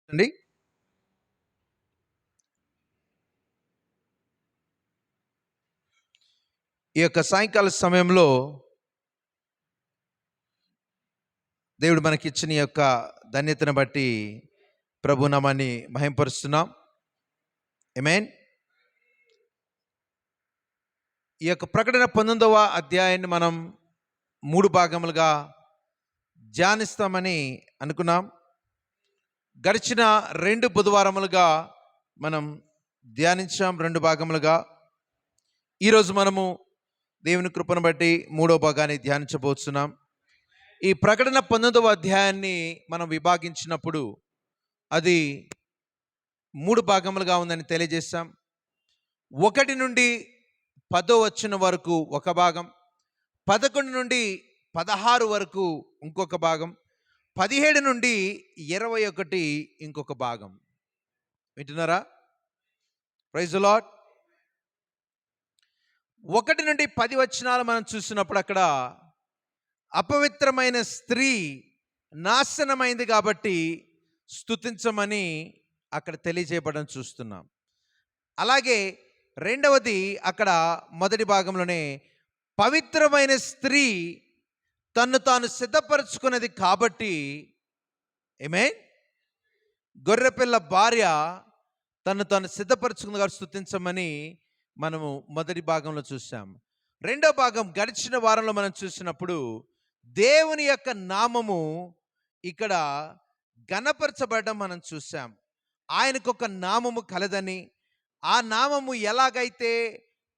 అండి. ఈ యొక్క సాయంకాల సమయంలో దేవుడు మనకిచ్చిన ఈ యొక్క ధన్యతను బట్టి ప్రభు నామాన్ని మహింపరుస్తున్నాం. ఆమేన్. ఈ యొక్క ప్రకటన 19వ అధ్యాయాన్ని మనం 3 భాగములుగా ధ్యానిస్తామని అనుకున్నాం. గడిచిన 2 బుధవారములుగా మనం ధ్యానించాం 2 భాగములుగా. ఈరోజు మనము దేవుని కృపను బట్టి 3వ భాగాన్ని ధ్యానించబోతున్నాం. ఈ ప్రకటన 19వ అధ్యాయాన్ని మనం విభాగించినప్పుడు అది 3 భాగములుగా ఉందని తెలియజేశాం. 1 నుండి 10వ వచనం వరకు ఒక భాగం, 11 నుండి 16 వరకు ఇంకొక భాగం, 17 నుండి 21 ఇంకొక భాగం. వింటున్నారా? Praise the lord. 1 నుండి 10 వచనాలు మనం చూసినప్పుడు అక్కడ అపవిత్రమైన స్త్రీ నాశనమైంది కాబట్టి స్తుతించమని అక్కడ తెలియజేయబడడం చూస్తున్నాం. అలాగే రెండవది అక్కడ మొదటి భాగంలోనే పవిత్రమైన స్త్రీ తన్ను తాను సిద్ధపరచుకున్నది కాబట్టి, ఆమేన్, గొర్రెపిల్ల భార్య తన్ను తాను సిద్ధపరచుకుంది కాబట్టి స్తుతించమని మనము మొదటి భాగంలో చూసాం. రెండో భాగం గడిచిన వారంలో మనం చూసినప్పుడు దేవుని యొక్క నామము ఇక్కడ ఘనపరచబడడం మనం చూసాం. ఆయనకు ఒక నామము కలదని, ఆ నామము ఎలాగైతే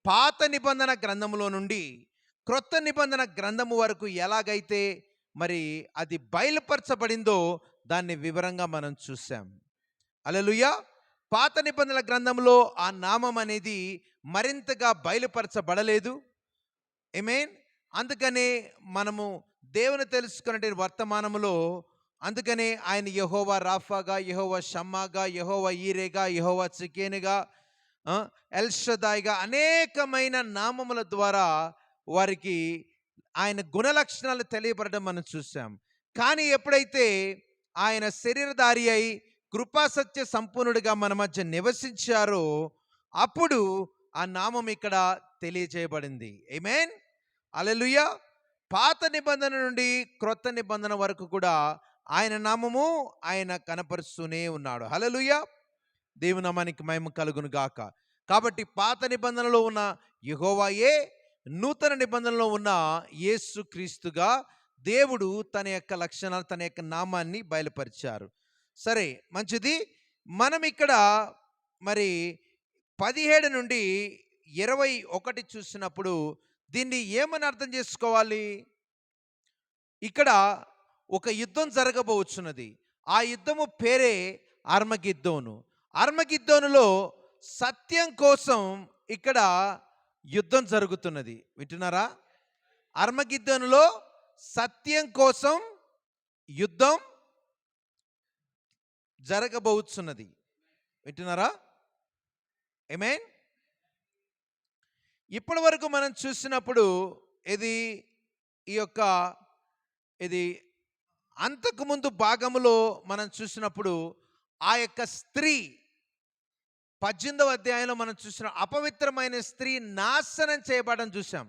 పాత నిబంధన గ్రంథములో నుండి క్రొత్త నిబంధన గ్రంథము వరకు ఎలాగైతే మరి అది బయలుపరచబడిందో దాన్ని వివరంగా మనం చూసాం. హల్లెలూయా. పాత నిబంధనల గ్రంథంలో ఆ నామం అనేది మరింతగా బయలుపరచబడలేదు. ఆమేన్. అందుకనే మనము దేవుని తెలుసుకునే వర్తమానములో అందుకనే ఆయన యెహోవా రాఫాగా, యెహోవా షమ్మాగా, యెహోవా ఈరేగా, యెహోవా చికేనుగా, ఎల్ షదాయిగా అనేకమైన నామముల ద్వారా వారికి ఆయన గుణలక్షణాలు తెలియబడడం మనం చూసాం. కానీ ఎప్పుడైతే ఆయన శరీరధారి అయి కృపాసత్య సంపూర్ణుడిగా మన మధ్య నివసించారో అప్పుడు ఆ నామం ఇక్కడ తెలియజేయబడింది. ఆమేన్. హల్లెలూయా. పాత నిబంధన నుండి క్రొత్త నిబంధన వరకు కూడా ఆయన నామము ఆయన కనపరుస్తూనే ఉన్నాడు. హల్లెలూయా. దేవుని నామానికి మహిమ కలుగును గాక. కాబట్టి పాత నిబంధనలో ఉన్న యెహోవాయే నూతన నిబంధనలో ఉన్న యేసుక్రీస్తుగా దేవుడు తన యొక్క లక్షణాలు, తన యొక్క నామాన్ని బయలుపరిచారు. సరే, మంచిది. మనం ఇక్కడ మరి 17 నుండి 21 చూసినప్పుడు దీన్ని ఏమని అర్థం చేసుకోవాలి? ఇక్కడ ఒక యుద్ధం జరగబోతున్నది. ఆ యుద్ధము పేరే అర్మగిద్దోను. అర్మగిద్దోనులో సత్యం కోసం ఇక్కడ యుద్ధం జరుగుతున్నది. వింటున్నారా? అర్మగిద్దోనులో సత్యం కోసం యుద్ధం జరగబోతున్నది. వింటున్నారా? ఆమేన్. ఇప్పటి వరకు మనం చూసినప్పుడు ఇది అంతకుముందు భాగములో మనం చూసినప్పుడు ఆ యొక్క స్త్రీ 18వ అధ్యాయంలో మనం చూసిన అపవిత్రమైన స్త్రీ నాశనం చేయబడడం చూసాం.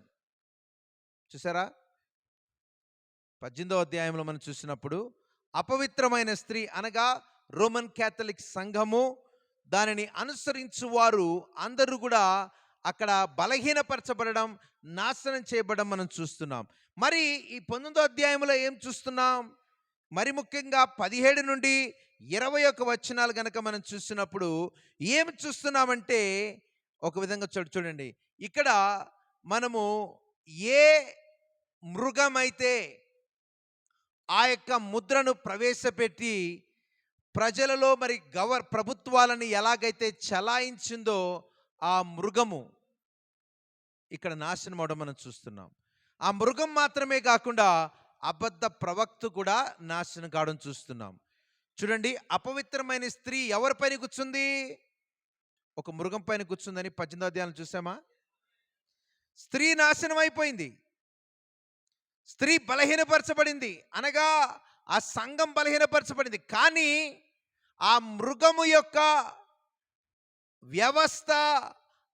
చూసారా? 18వ అధ్యాయంలో మనం చూసినప్పుడు అపవిత్రమైన స్త్రీ అనగా రోమన్ క్యాథలిక్ సంఘము, దానిని అనుసరించు వారు అందరూ కూడా అక్కడ బలహీనపరచబడడం, నాశనం చేయబడడం మనం చూస్తున్నాం. మరి ఈ 19వ అధ్యాయంలో ఏం చూస్తున్నాం? మరి ముఖ్యంగా 17 నుండి 21 వచనాలు గనక మనం చూసినప్పుడు ఏం చూస్తున్నామంటే, ఒక విధంగా చూడండి, ఇక్కడ మనము ఏ మృగమైతే ఆ యొక్క ముద్రను ప్రవేశపెట్టి ప్రజలలో మరి ప్రభుత్వాలను ఎలాగైతే చలాయించిందో ఆ మృగము ఇక్కడ నాశనం అవడం మనం చూస్తున్నాం. ఆ మృగం మాత్రమే కాకుండా అబద్ధ ప్రవక్త కూడా నాశనం కావడం చూస్తున్నాం. చూడండి, అపవిత్రమైన స్త్రీ ఎవరిపైన కూర్చుంది? ఒక మృగం పైన కూర్చుందని 18వ అధ్యాయం చూసామా? స్త్రీ నాశనం అయిపోయింది. స్త్రీ బలహీనపరచబడింది, అనగా ఆ సంఘం బలహీనపరచబడింది. కానీ ఆ మృగము యొక్క వ్యవస్థ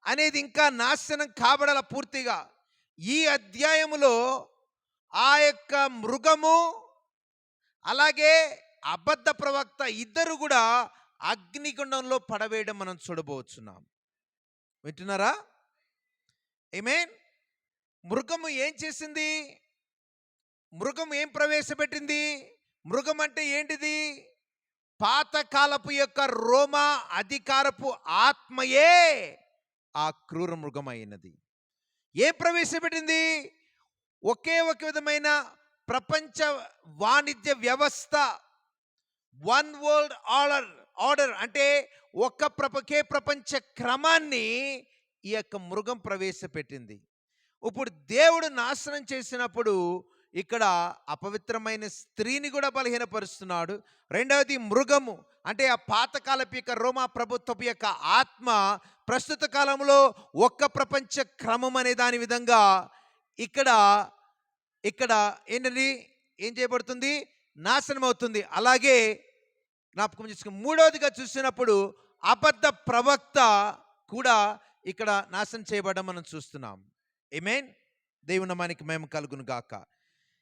అనేది ఇంకా నాశనం కాబడాల పూర్తిగా. ఈ అధ్యాయములో ఆ యొక్క మృగము అలాగే అబద్ధ ప్రవక్త ఇద్దరు కూడా అగ్నిగుండంలో పడవేయడం మనం చూడబోతున్నాం. వింటున్నారా? ఆమేన్. మృగము ఏం చేసింది? మృగం ఏం ప్రవేశపెట్టింది? మృగం అంటే ఏంటిది? పాతకాలపు యొక్క రోమా అధికారపు ఆత్మయే ఆ క్రూర మృగం అయినది. ఏం ప్రవేశపెట్టింది? ఒకే ఒక విధమైన ప్రపంచ వాణిజ్య వ్యవస్థ, వన్ వరల్డ్ ఆర్డర్ అంటే ఒకే ప్రపంచ క్రమాన్ని ఈ యొక్క మృగం ప్రవేశపెట్టింది. ఇప్పుడు దేవుడు నాశనం చేసినప్పుడు ఇక్కడ అపవిత్రమైన స్త్రీని కూడా బలహీనపరుస్తున్నాడు. రెండవది మృగము అంటే ఆ పాతకాలపు యొక్క రోమా ప్రభుత్వపు యొక్క ఆత్మ ప్రస్తుత కాలంలో ఒక్క ప్రపంచ క్రమం అనే దాని విధంగా ఇక్కడ ఇక్కడ ఏంటది ఏం చేయబడుతుంది? నాశనం అవుతుంది. అలాగే జ్ఞాపకం చేసుకుని మూడవదిగా చూసినప్పుడు అబద్ధ ప్రవక్త కూడా ఇక్కడ నాశనం చేయబడడం మనం చూస్తున్నాం. ఆమేన్. దేవుని నామానికి మహిమ కలుగును గాక.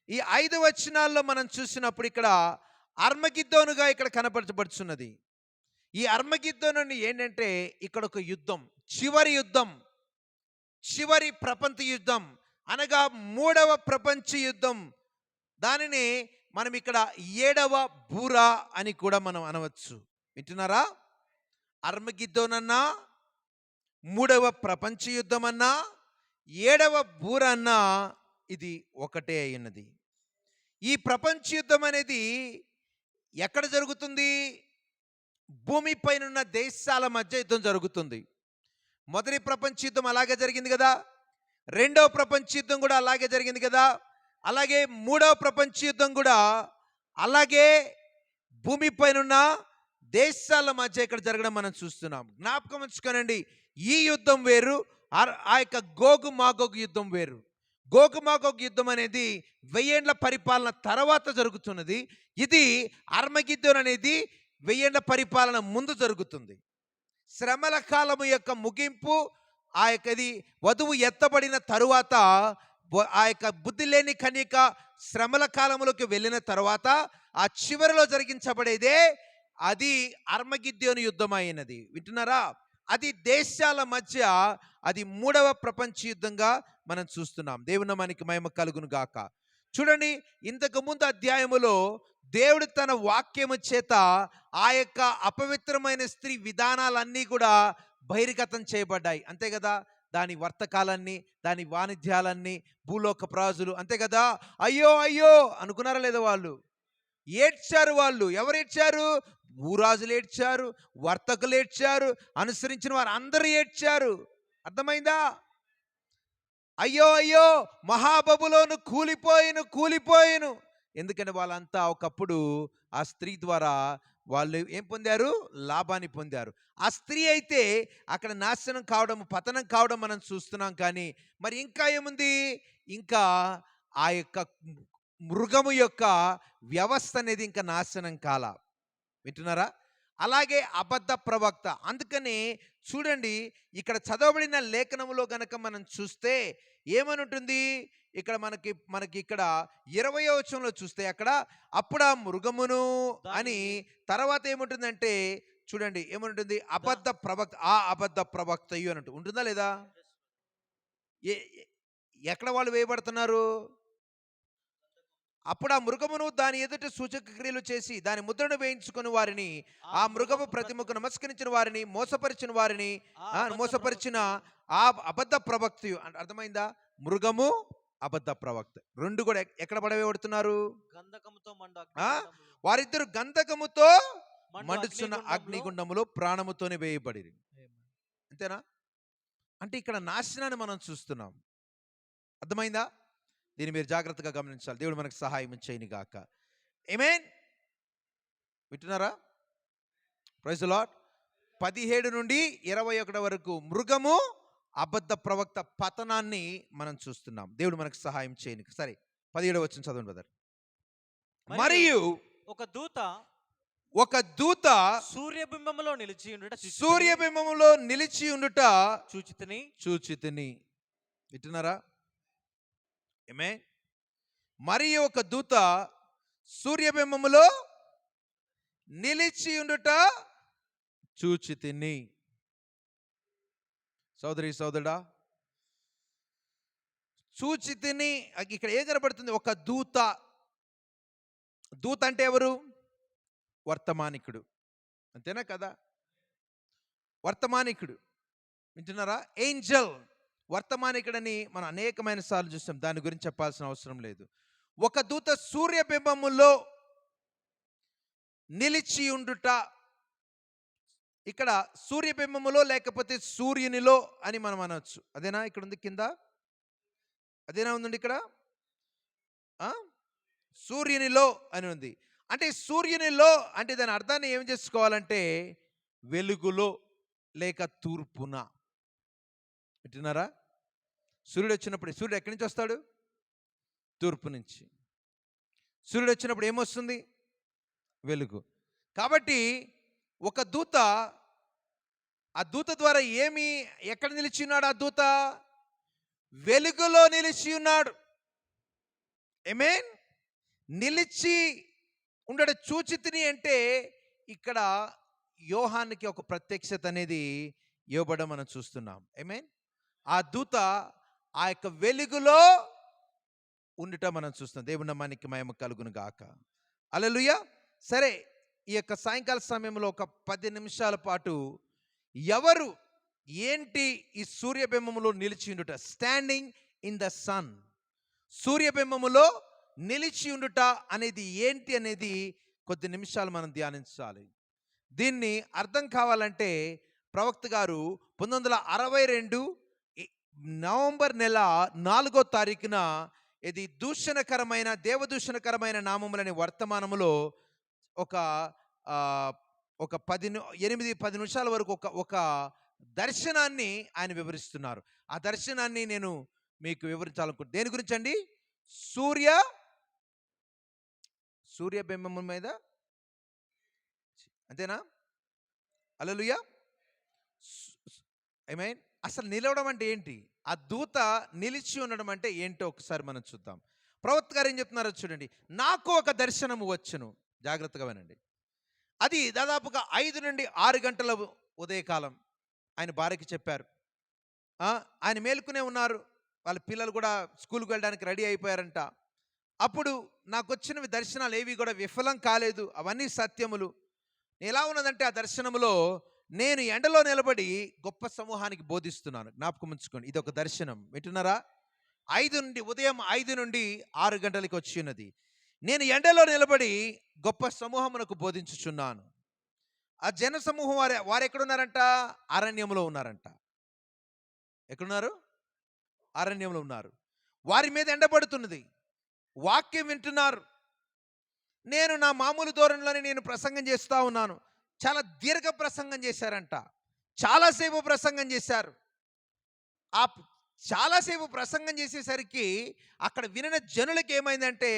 ఈ 5 వచనాల్లో మనం చూసినప్పుడు ఇక్కడ అర్మగిద్దోనుగా ఇక్కడ కనపరచబడుచున్నది. ఈ అర్మగిద్దోను ఏంటంటే ఇక్కడ ఒక యుద్ధం, చివరి యుద్ధం, చివరి ప్రపంచ యుద్ధం అనగా 3వ ప్రపంచ యుద్ధం. దానిని మనం ఇక్కడ 7వ బూర అని కూడా మనం అనవచ్చు. వింటున్నారా? అర్మగిద్దోనన్నా, 3వ ప్రపంచ యుద్ధం అన్నా, 7వ బూర అన్నా ఇది ఒకటే అయినది. ఈ ప్రపంచ యుద్ధం అనేది ఎక్కడ జరుగుతుంది? భూమిపైనున్న దేశాల మధ్య యుద్ధం జరుగుతుంది. మొదటి ప్రపంచ యుద్ధం అలాగే జరిగింది కదా, రెండవ ప్రపంచ యుద్ధం కూడా అలాగే జరిగింది కదా, అలాగే 3వ ప్రపంచ యుద్ధం కూడా అలాగే భూమిపైనున్న దేశాల మధ్య ఇక్కడ జరగడం మనం చూస్తున్నాం. జ్ఞాపకం ఉంచుకోనండి, ఈ యుద్ధం వేరు, ఆ యొక్క గోగు మాగోగు యుద్ధం వేరు. గోగు మాగోగు యుద్ధం అనేది 1000 ఏండ్ల పరిపాలన తర్వాత జరుగుతున్నది. ఇది అర్మగిద్దోన్ అనేది 1000 ఏండ్ల పరిపాలన ముందు జరుగుతుంది. శ్రమల కాలము యొక్క ముగింపు, ఆ యొక్కది వధువు ఎత్తబడిన తరువాత, ఆ యొక్క బుద్ధి లేని కన్యక శ్రమల కాలంలోకి వెళ్ళిన తర్వాత ఆ చివరిలో జరిగించబడేదే అది అర్మగిద్దోను యుద్ధం అయినది. వింటున్నారా? అది దేశాల మధ్య అది 3వ ప్రపంచ యుద్ధంగా మనం చూస్తున్నాం. దేవుని నామానికి మహిమ కలుగును గాక. చూడండి, ఇంతకు ముందు అధ్యాయములో దేవుడు తన వాక్యము చేత ఆ యొక్క అపవిత్రమైన స్త్రీ విధానాలన్నీ కూడా బహిర్గతం చేయబడ్డాయి. అంతే కదా? దాని వర్తకాలన్నీ, దాని వాణిజ్యాలన్నీ, భూలోక ప్రాజులు, అంతే కదా? అయ్యో అయ్యో అనుకున్నారా లేదా? వాళ్ళు ఏడ్చారు. వాళ్ళు ఎవరు ఏడ్చారు? భూరాజులు ఏడ్చారు, వర్తకులు ఏడ్చారు, అనుసరించిన వారు అందరూ ఏడ్చారు. అర్థమైందా? అయ్యో అయ్యో మహాబబులోను కూలిపోయిను. ఎందుకంటే వాళ్ళంతా ఒకప్పుడు ఆ స్త్రీ ద్వారా వాళ్ళు ఏం పొందారు? లాభాన్ని పొందారు. ఆ స్త్రీ అయితే అక్కడ నాశనం కావడం, పతనం కావడం మనం చూస్తున్నాం. కానీ మరి ఇంకా ఏముంది? ఇంకా ఆ యొక్క మృగము యొక్క వ్యవస్థ అనేది ఇంకా నాశనం కాల. వింటున్నారా? అలాగే అబద్ధ ప్రవక్త. అందుకని చూడండి, ఇక్కడ చదవబడిన లేఖనములో గనక మనం చూస్తే ఏమని ఉంటుంది? ఇక్కడ మనకి ఇక్కడ 20వ వచనంలో చూస్తే అక్కడ అప్పుడు ఆ మృగమును అని తర్వాత ఏముంటుందంటే చూడండి ఏముంటుంది? అబద్ధ ప్రవక్త, ఆ అబద్ధ ప్రవక్తయు అని ఉంటుందా లేదా? ఎక్కడ వాళ్ళు వేయబడుతున్నారు? అప్పుడు ఆ మృగమును దాని ఎదుట సూచక క్రియలు చేసి దాని ముద్రను వేయించుకుని వారిని, ఆ మృగము ప్రతిమకు నమస్కరించిన వారిని, మోసపరిచిన ఆ అబద్ధ ప్రవక్త. అర్థమైందా? మృగము, అబద్ధ ప్రవక్త రెండు కూడా ఎక్కడ పడవేయబడుతున్నారు? వారిద్దరు గంధకముతో మండుచున్న అగ్నిగుండములో ప్రాణముతోనే వేయబడి. అంతేనా? అంటే ఇక్కడ నాశనాన్ని మనం చూస్తున్నాం. అర్థమైందా? దీన్ని మీరు జాగ్రత్తగా గమనించాలి. దేవుడు మనకు సహాయం చేయని గాక. ఆమేన్. వింటున్నారా? Praise the lord. 17 నుండి 21 వరకు మృగము, అబద్ధ ప్రవక్త పతనాన్ని మనం చూస్తున్నాం. దేవుడు మనకు సహాయం చేయని. సరే, 17వ వచనం చదవండి బ్రదర్. మరియు ఒక దూత సూర్యబింబములో నిలిచి ఉండుట సూర్యబింబములో నిలిచి ఉండుట చూచితిని. చూచితిని. వింటున్నారా? ఏమే? మరి ఒక దూత సూర్యబింబములో నిలిచి ఉండుట చూచితిని. సోదరి సోదరుడా, చూచితిని ఇక్కడ ఏం కనబడుతుంది? ఒక దూత. దూత అంటే ఎవరు? వర్తమానికుడు. అంతేనా కదా? వర్తమానికుడు. వింటున్నారా? ఏంజల్ వర్తమానికుడని మనం అనేకమైన సార్లు చూస్తాం. దాని గురించి చెప్పాల్సిన అవసరం లేదు. ఒక దూత సూర్యబింబములో నిలిచి ఉండుట. ఇక్కడ సూర్యబింబములో లేకపోతే సూర్యునిలో అని మనం అనొచ్చు. అదేనా ఇక్కడ ఉంది కింద? అదేనా ఉందండి ఇక్కడ? సూర్యునిలో అని ఉంది. అంటే సూర్యునిలో అంటే దాని అర్థాన్ని ఏం చేసుకోవాలంటే వెలుగులో లేక తూర్పున. వింటున్నారా? సూర్యుడు వచ్చినప్పుడు సూర్యుడు ఎక్కడి నుంచి వస్తాడు? తూర్పు నుంచి. సూర్యుడు వచ్చినప్పుడు ఏమొస్తుంది? వెలుగు. కాబట్టి ఒక దూత, ఆ దూత ద్వారా ఎక్కడ నిలిచి ఉన్నాడు? ఆ దూత వెలుగులో నిలిచి ఉన్నాడు. ఆమేన్. నిలిచి ఉండడు చూచితిని అంటే ఇక్కడ యోహానికి ఒక ప్రత్యక్షత అనేది ఇవ్వబడడం మనం చూస్తున్నాం. ఆమేన్. ఆ దూత ఆ యొక్క వెలుగులో ఉండటం మనం చూస్తాం. దేవుని నామానికి మహిమ కలుగును గాక. హల్లెలూయా. సరే, ఈ యొక్క సాయంకాల సమయంలో ఒక 10 నిమిషాల పాటు ఎవరు ఏంటి ఈ సూర్యబింబములో నిలిచి ఉండుట, స్టాండింగ్ ఇన్ ద సన్, సూర్యబింబములో నిలిచి ఉండుట అనేది ఏంటి అనేది కొద్ది నిమిషాలు మనం ధ్యానించాలి. దీన్ని అర్థం కావాలంటే ప్రవక్త గారు 1962 నవంబర్ నెల 4వ తారీఖున ఇది దూషణకరమైన దేవదూషణకరమైన నామములని వర్తమానములో ఒక 8-10 నిమిషాల వరకు ఒక దర్శనాన్ని ఆయన వివరిస్తున్నారు. ఆ దర్శనాన్ని నేను మీకు వివరించాలనుకుంటున్నాను. దేని గురించి అండి? సూర్యబింబం మీద. అంతేనా? హల్లెలూయా. ఆమేన్. అసలు నిలవడం అంటే ఏంటి? ఆ దూత నిలిచి ఉండడం అంటే ఏంటో ఒకసారి మనం చూద్దాం. ప్రవక్త గారు ఏం చెప్తున్నారో చూడండి. నాకు ఒక దర్శనము వచ్చును. జాగ్రత్తగా వినండి. అది దాదాపుగా 5 నుండి 6 గంటల ఉదయకాలం ఆయన భార్యకి చెప్పారు. ఆయన మేలుకునే ఉన్నారు. వాళ్ళ పిల్లలు కూడా స్కూల్కి వెళ్ళడానికి రెడీ అయిపోయారంట. అప్పుడు నాకు వచ్చినవి దర్శనాలు ఏవి కూడా విఫలం కాలేదు. అవన్నీ సత్యములు. ఎలా ఉన్నదంటే ఆ దర్శనములో నేను ఎండలో నిలబడి గొప్ప సమూహానికి బోధిస్తున్నాను. జ్ఞాపకం ఉంచుకోండి, ఇది ఒక దర్శనం. వింటున్నారా? ఉదయం 5 నుండి 6 గంటలకి వచ్చి ఉన్నది. నేను ఎండలో నిలబడి గొప్ప సమూహమునకు బోధించుచున్నాను. ఆ జన సమూహం వారు ఎక్కడున్నారంట? అరణ్యంలో ఉన్నారంట. ఎక్కడున్నారు? అరణ్యంలో ఉన్నారు. వారి మీద ఎండబడుతున్నది. వాక్యం వింటున్నారు. నేను నా మామూలు ధోరణిలోనే నేను ప్రసంగం చేస్తూ ఉన్నాను. చాలా దీర్ఘ ప్రసంగం చేశారంట. చాలాసేపు ప్రసంగం చేశారు. ఆ చాలాసేపు ప్రసంగం చేసేసరికి అక్కడ వినిన జనులకి ఏమైందంటే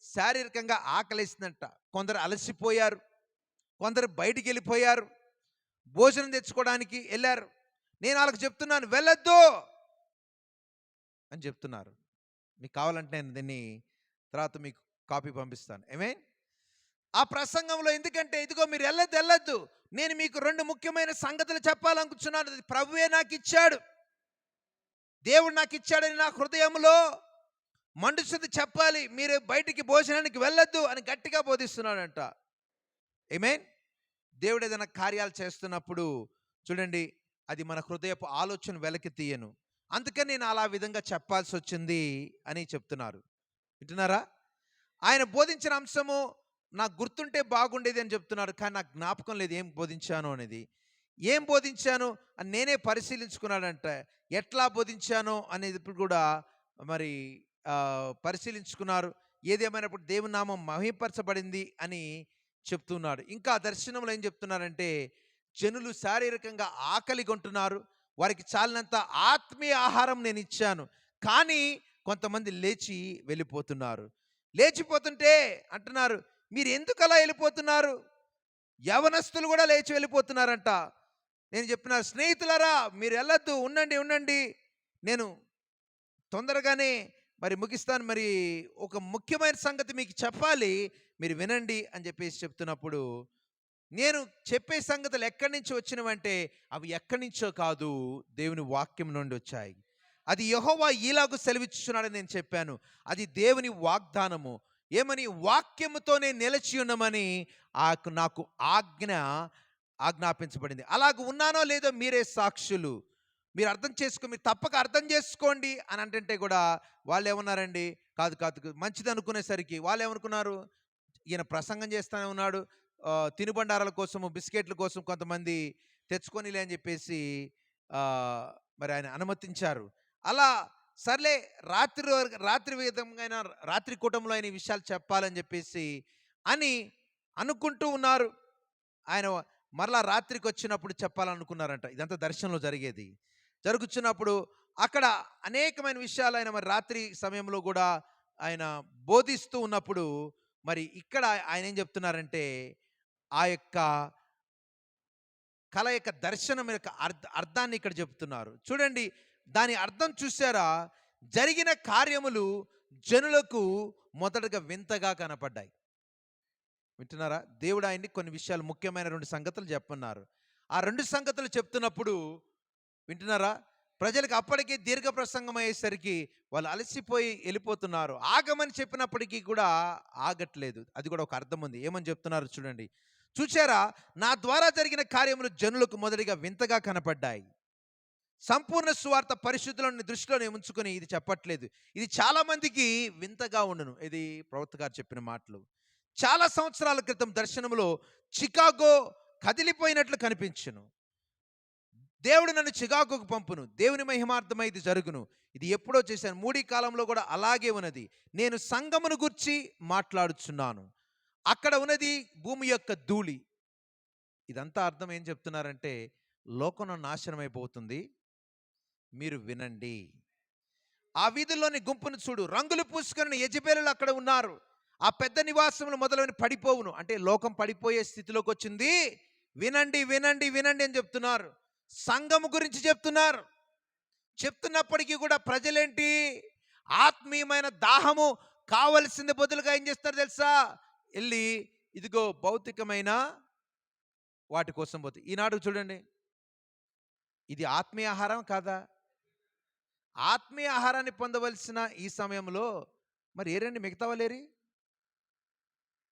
శారీరకంగా ఆకలిస్తుందంట. కొందరు అలసిపోయారు, కొందరు బయటికి వెళ్ళిపోయారు, భోజనం తెచ్చుకోవడానికి వెళ్ళారు. నేను వాళ్ళకి చెప్తున్నాను, వెళ్ళొద్దు అని చెప్తున్నారు. మీకు కావాలంటే నేను దీన్ని తర్వాత మీకు కాపీ పంపిస్తాను. ఆమేన్. ఆ ప్రసంగంలో ఎందుకంటే ఇదిగో మీరు వెళ్ళొద్దు, నేను మీకు 2 ముఖ్యమైన సంగతులు చెప్పాలనుకుంటున్నాను. అది ప్రభువే నాకు ఇచ్చాడు, దేవుడు నాకు ఇచ్చాడని నా హృదయంలో మండుస్తుంది చెప్పాలి. మీరు బయటికి భోజనానికి వెళ్ళొద్దు అని గట్టిగా బోధిస్తున్నాడంట. ఆమేన్. దేవుడు ఏదైనా కార్యాలు చేస్తున్నప్పుడు చూడండి, అది మన హృదయపు ఆలోచన వెలకి తీయను. అందుకని నేను అలా విధంగా చెప్పాల్సి వచ్చింది అని చెప్తున్నారు. వింటున్నారా? ఆయన బోధించిన అంశము నాకు గుర్తుంటే బాగుండేది అని చెప్తున్నారు. కానీ నాకు జ్ఞాపకం లేదు ఏం బోధించాను అనేది. ఏం బోధించాను అని నేనే పరిశీలించుకున్నాడంట. ఎట్లా బోధించానో అనేది ఇప్పుడు కూడా మరి పరిశీలించుకున్నారు. ఏదేమైనప్పుడు దేవుని నామం మహిమపరచబడింది అని చెప్తున్నాడు. ఇంకా దర్శనంలో ఏం చెప్తున్నారంటే జనులు శారీరకంగా ఆకలి కొంటున్నారు. వారికి చాలినంత ఆత్మీయ ఆహారం నేను ఇచ్చాను. కానీ కొంతమంది లేచి వెళ్ళిపోతున్నారు. లేచిపోతుంటే అంటున్నారు, మీరు ఎందుకు అలా వెళ్ళిపోతున్నారు? యవనస్తులు కూడా లేచి వెళ్ళిపోతున్నారంట. నేను చెప్పిన స్నేహితులారా మీరు వెళ్ళొద్దు, ఉండండి ఉండండి, నేను తొందరగానే మరి ముగిస్తాను, మరి ఒక ముఖ్యమైన సంగతి మీకు చెప్పాలి, మీరు వినండి అని చెప్పేసి చెప్తున్నప్పుడు, నేను చెప్పే సంగతులు ఎక్కడి నుంచి వచ్చినవంటే అవి ఎక్కడి నుంచో కాదు, దేవుని వాక్యం నుండి వచ్చాయి. అది యెహోవా ఈలాగు సెలవిచ్చుచున్నాడని నేను చెప్పాను. అది దేవుని వాగ్దానము. ఏమని? వాక్యముతోనే నిలిచి ఉండమని నాకు ఆజ్ఞాపించబడింది. అలాగ ఉన్నానో లేదో మీరే సాక్షులు. మీరు తప్పక అర్థం చేసుకోండి అని అంటుంటే కూడా వాళ్ళు ఏమన్నారండి, కాదు కాదు కాదు, మంచిది అనుకునేసరికి వాళ్ళు ఏమనుకున్నారు, ఈయన ప్రసంగం చేస్తూనే ఉన్నాడు, తినుబండారాల కోసము బిస్కెట్ల కోసం కొంతమంది తెచ్చుకొనిలే అని చెప్పేసి ఆ, మరి ఆయన అనుమతించారు. అలా సర్లే, రాత్రి విధంగా రాత్రి కూటంలో ఆయన ఈ విషయాలు చెప్పాలని చెప్పేసి అని అనుకుంటూ ఉన్నారు. ఆయన మరలా రాత్రికి వచ్చినప్పుడు చెప్పాలనుకున్నారంట. ఇదంతా దర్శనంలో జరిగేది. జరుగుతున్నప్పుడు అక్కడ అనేకమైన విషయాలు ఆయన మరి రాత్రి సమయంలో కూడా ఆయన బోధిస్తూ ఉన్నప్పుడు, మరి ఇక్కడ ఆయన ఏం చెప్తున్నారంటే ఆ యొక్క కళ యొక్క దర్శనం యొక్క అర్థాన్ని ఇక్కడ చెప్తున్నారు. చూడండి, దాని అర్థం చూసారా? జరిగిన కార్యములు జనులకు మొదటగా వింతగా కనపడ్డాయి. వింటున్నారా? దేవుడు ఆయన్ని కొన్ని విషయాలు, ముఖ్యమైన 2 సంగతులు చెప్పన్నారు. ఆ 2 సంగతులు చెప్తున్నప్పుడు వింటున్నారా? ప్రజలకు అప్పటికే దీర్ఘ ప్రసంగం అయ్యేసరికి వాళ్ళు అలసిపోయి వెళ్ళిపోతున్నారు. ఆగమని చెప్పినప్పటికీ కూడా ఆగట్లేదు. అది కూడా ఒక అర్థం ఉంది. ఏమని చెప్తున్నారు చూడండి. చూచారా, నా ద్వారా జరిగిన కార్యములు జనులకు మొదటిగా వింతగా కనపడ్డాయి. సంపూర్ణ సువార్త పరిశుద్ధులను దృష్టిలోనే ఉంచుకొని ఇది చెప్పట్లేదు. ఇది చాలా మందికి వింతగా ఉండును. ఇది ప్రవక్త గారు చెప్పిన మాటలు. చాలా సంవత్సరాల క్రితం దర్శనంలో చికాగో కదిలిపోయినట్లు కనిపించును. దేవుడు నన్ను చికాగోకు పంపును, దేవుని మహిమార్థమై ఇది జరుగును. ఇది ఎప్పుడో చేశాను. మూడీ కాలంలో కూడా అలాగే ఉన్నది. నేను సంగమును గుర్చి మాట్లాడుచున్నాను. అక్కడ ఉన్నది భూమి యొక్క ధూళి. ఇదంతా అర్థం ఏం చెప్తున్నారంటే, లోకం నాశనం అయిపోతుంది, మీరు వినండి. ఆ వీధుల్లోని గుంపును చూడు, రంగులు పూసుకొని యెజబెలు అక్కడ ఉన్నారు. ఆ పెద్ద నివాసములు మొదలైన పడిపోవును. అంటే లోకం పడిపోయే స్థితిలోకి వచ్చింది. వినండి వినండి వినండి అని చెప్తున్నారు. సంఘము గురించి చెప్తున్నారు. చెప్తున్నప్పటికీ కూడా ప్రజలేంటి, ఆత్మీయమైన దాహము కావలసింది బదులుగా ఏం చేస్తారు తెలుసా? వెళ్ళి ఇదిగో భౌతికమైన వాటి కోసం పోతే. ఈనాడు చూడండి, ఇది ఆత్మీయ ఆహారం కాదా? ఆత్మీయ ఆహారాన్ని పొందవలసిన ఈ సమయంలో మరి ఏరండి మిగతా వాళ్ళేరి?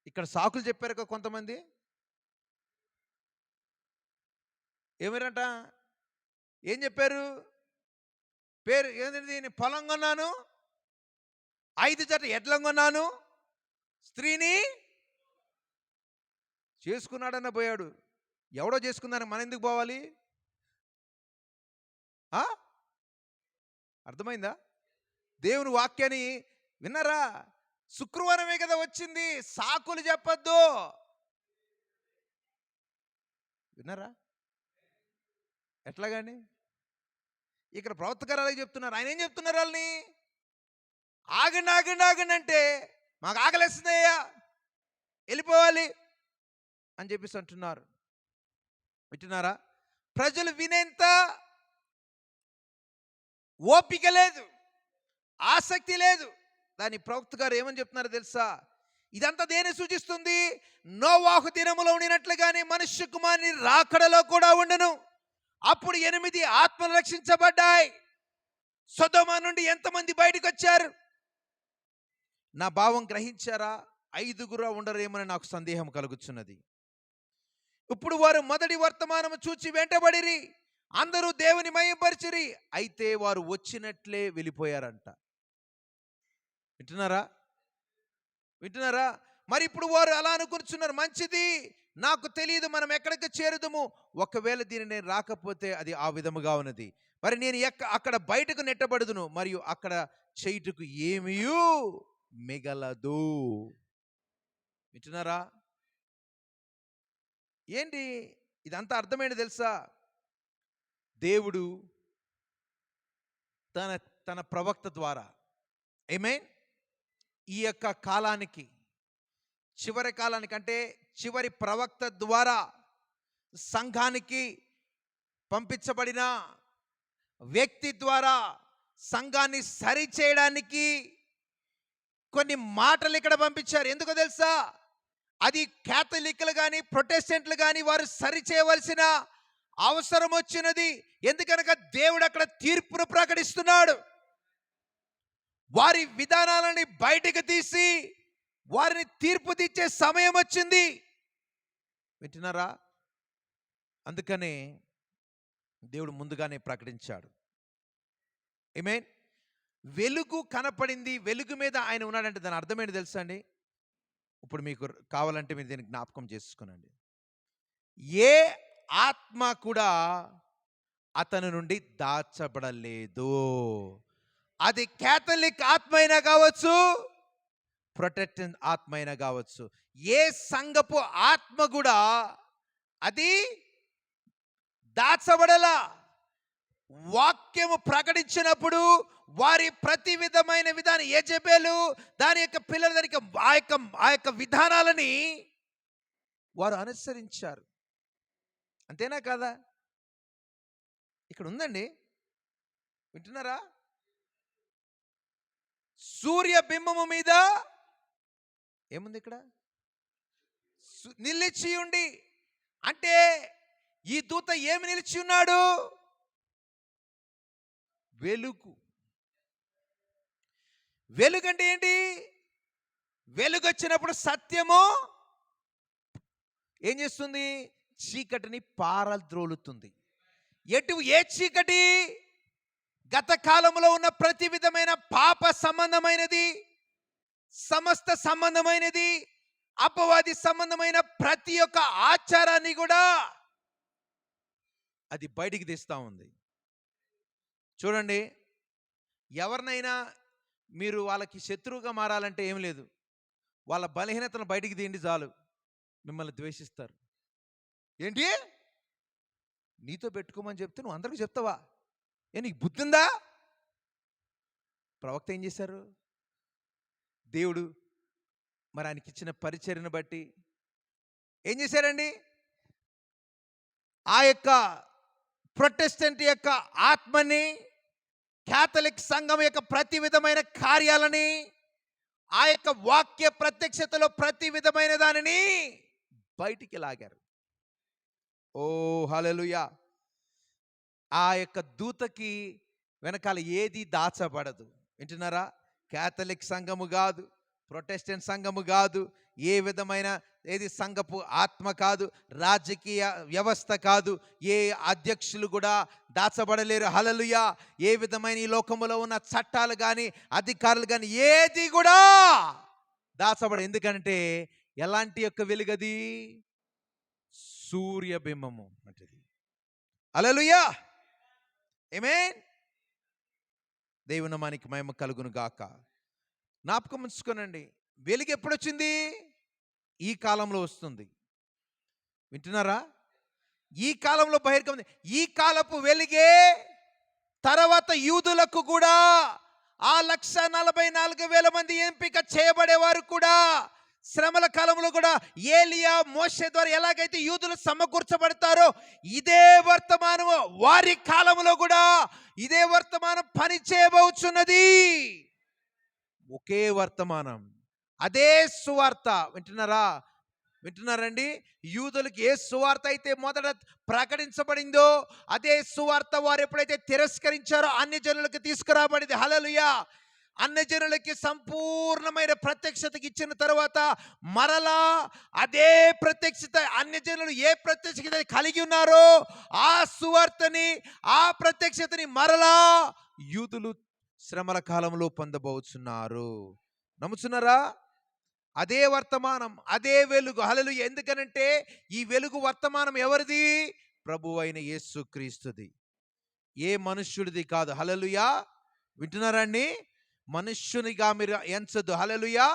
ఇక్కడ సాకులు చెప్పారు కొంతమంది. ఏమిరంట? ఏం చెప్పారు? పేరు ఏంటంటే, నేను పొలం కొన్నాను, 5 జత ఎడ్లం కొన్నాను, స్త్రీని చేసుకున్నాడన్న పోయాడు. ఎవడో చేసుకున్నాను, మనం ఎందుకు పోవాలి? అర్థమైందా? దేవుని వాక్యాన్ని విన్నారా? శుక్రవారమే కదా వచ్చింది, సాకులు చెప్పద్దు. విన్నారా? ఎట్లాగాని ఇక్కడ ప్రవక్త గారు అలాగే చెప్తున్నారు. ఆయన ఏం చెప్తున్నారు? వాళ్ళని ఆగండి ఆగండి ఆగండి అంటే, మాకు ఆకలిస్తుందయ్యా, వెళ్ళిపోవాలి అని చెప్పేసి అంటున్నారు. వింటున్నారా? ప్రజలు వినేంత ఓపిక లేదు, ఆసక్తి లేదు. దాని ప్రవక్త గారు ఏమని చెప్తున్నారో తెలుసా? ఇదంతా దేని సూచిస్తుంది? నోవాహు దినములో ఉండినట్లుగానే మనుష్య కుమారుని రాకడలో కూడా ఉండును. అప్పుడు 8 ఆత్మలు రక్షించబడ్డాయి. సొదొమ నుండి ఎంతమంది బయటకు వచ్చారు? నా భావం గ్రహించారా? 5 ఉండరేమని నాకు సందేహం కలుగుతున్నది. ఇప్పుడు వారు మొదటి వర్తమానము చూచి వెంటబడిరి, అందరూ దేవుని మహిమపరిచిరి, అయితే వారు వచ్చినట్లే వెళ్ళిపోయారంట. వింటున్నారా? వింటున్నారా? మరి ఇప్పుడు వారు అలా అనుకుంటున్నారు, మంచిది, నాకు తెలియదు మనం ఎక్కడికి చేరుదము, ఒకవేళ దీన్ని నేను రాకపోతే అది ఆ విధముగా ఉన్నది, మరి నేను అక్కడ బయటకు నెట్టబడుదును, మరియు అక్కడ చేయుటకు ఏమీ మిగలదు. వింటున్నారా? ఏంటి ఇదంతా అర్థమైంది తెలుసా? దేవుడు తన ప్రవక్త ద్వారా, ఆమేన్, ఈ యొక్క కాలానికి చివరి కాలానికంటే చివరి ప్రవక్త ద్వారా సంఘానికి పంపించబడిన వ్యక్తి ద్వారా సంఘాన్ని సరిచేయడానికి కొన్ని మాటలు ఇక్కడ పంపించారు. ఎందుకో తెలుసా? అది క్యాథలిక్లు కానీ ప్రొటెస్టెంట్లు కానీ వారు సరిచేయవలసిన అవసరం వచ్చినది. ఎందుకనగా దేవుడు అక్కడ తీర్పును ప్రకటిస్తున్నాడు. వారి విధానాలని బయటకు తీసి వారిని తీర్పు తీర్చే సమయం వచ్చింది. వింటున్నారా? అందుకనే దేవుడు ముందుగానే ప్రకటించాడు. ఆమేన్. వెలుగు కనపడింది, వెలుగు మీద ఆయన ఉన్నాడంటే దాని అర్థం ఏంటి తెలుసా అండి? ఇప్పుడు మీకు కావాలంటే మీరు దీన్ని జ్ఞాపకం చేసుకునండి. ఏ ఆత్మ కూడా అతని నుండి దాచబడలేదు. అది క్యాథలిక్ ఆత్మ అయినా కావచ్చు, ప్రొటెస్టెంట్ ఆత్మ అయినా కావచ్చు, ఏ సంఘపు ఆత్మ కూడా అది దాచబడలా. వాక్యము ప్రకటించినప్పుడు వారి ప్రతి విధమైన విధానం యెజెబెలు దాని యొక్క పిల్లలు దానికి ఆ యొక్క విధానాలని వారు అనుసరించారు. అంతేనా కాదా? ఇక్కడ ఉందండి, వింటున్నారా? సూర్య బింబము మీద ఏముంది ఇక్కడ? నిలిచి ఉండి. అంటే ఈ దూత ఏమి నిలిచి ఉన్నాడు? వెలుగు. వెలుగు అంటే ఏంటి? వెలుగు వచ్చినప్పుడు సత్యము ఏం చేస్తుంది? చీకటిని పారద్రోలుతుంది. ఏ చీకటి? గత కాలంలో ఉన్న ప్రతి విధమైన పాప సంబంధమైనది, సమస్త సంబంధమైనది, అపవాది సంబంధమైన ప్రతి ఒక్క ఆచారాన్ని కూడా అది బయటికి తీస్తా ఉంది. చూడండి, ఎవరినైనా మీరు వాళ్ళకి శత్రువుగా మారాలంటే ఏం లేదు, వాళ్ళ బలహీనతను బయటికి తీయండి చాలు, మిమ్మల్ని ద్వేషిస్తారు. ఏంటి? నీతో పెట్టుకోమని చెప్తే నువ్వు అందరికీ చెప్తావా? నీకు బుద్ధి ఉందా? ప్రవక్త ఏం చేశారు? దేవుడు మరి ఆయనకి ఇచ్చిన పరిచర్యను బట్టి ఏం చేశారండి? ఆ యొక్క ప్రొటెస్టెంట్ యొక్క ఆత్మని, క్యాథలిక్ సంఘం యొక్క ప్రతి విధమైన కార్యాలని, ఆ యొక్క వాక్య ప్రత్యక్షతలో ప్రతి విధమైన దానిని బయటికి లాగారు. ఓ హల్లెలూయా! ఆ యొక్క దూతకి వెనకాల ఏది దాచబడదు. వింటున్నారా? క్యాథలిక్ సంఘము కాదు, ప్రొటెస్టెంట్ సంఘము కాదు, ఏ విధమైన ఏది సంఘపు ఆత్మ కాదు, రాజకీయ వ్యవస్థ కాదు, ఏ అధ్యక్షులు కూడా దాచబడలేరు. హల్లెలూయా! ఏ విధమైన ఈ లోకములో ఉన్న చట్టాలు కానీ అధికారులు కానీ ఏది కూడా దాచబడదు. ఎందుకంటే ఎలాంటి యొక్క వెలుగది? సూర్యబింబము అంటది. హల్లెలూయా! ఆమేన్. దేవుని నామానికి మహిమ కలుగును గాక. జ్ఞాపకం ఉంచుకోనండి, వెలుగు ఎప్పుడు వచ్చింది? ఈ కాలంలో వస్తుంది. వింటున్నారా? ఈ కాలంలో బహిర్గమనం. ఈ కాలపు వెలుగే తర్వాత యూదులకు కూడా ఆ 144,000 మంది ఎంపిక చేయబడేవారు కూడా శ్రమల కాలంలో కూడా ఏలియా, మోషే ద్వారా ఎలాగైతే యూదులు సమకూర్చబడతారో ఇదే వర్తమానము వారి కాలంలో కూడా ఇదే వర్తమానం పని చేయబోచున్నది. ఒకే వర్తమానం, అదే సువార్త. వింటున్నారండి? యూదులకు ఏ సువార్త అయితే మొదట ప్రకటించబడిందో అదే సువార్త వారు ఎప్పుడైతే తిరస్కరించారో అన్ని జనులకు తీసుకురాబడింది. హల్లెలూయా! అన్ని జనులకి సంపూర్ణమైన ప్రత్యక్షతకి ఇచ్చిన తర్వాత మరలా అదే ప్రత్యక్షత అన్ని జనులు ఏ ప్రత్యక్షత కలిగి ఉన్నారో ఆ సువార్తని, ఆ ప్రత్యక్షతని మరలా యూదులు శ్రమల కాలంలో పొందబోతున్నారు. నమ్ముతున్నారా? అదే వర్తమానం, అదే వెలుగు. హల్లెలూయా! ఎందుకనంటే ఈ వెలుగు వర్తమానం ఎవరిది? ప్రభువైన యేసుక్రీస్తుది, ఏ మనుష్యుడిది కాదు. హల్లెలూయా! వింటున్నారండి? మనుష్యునిగా మీరు ఎంచదు. హల్లెలూయా!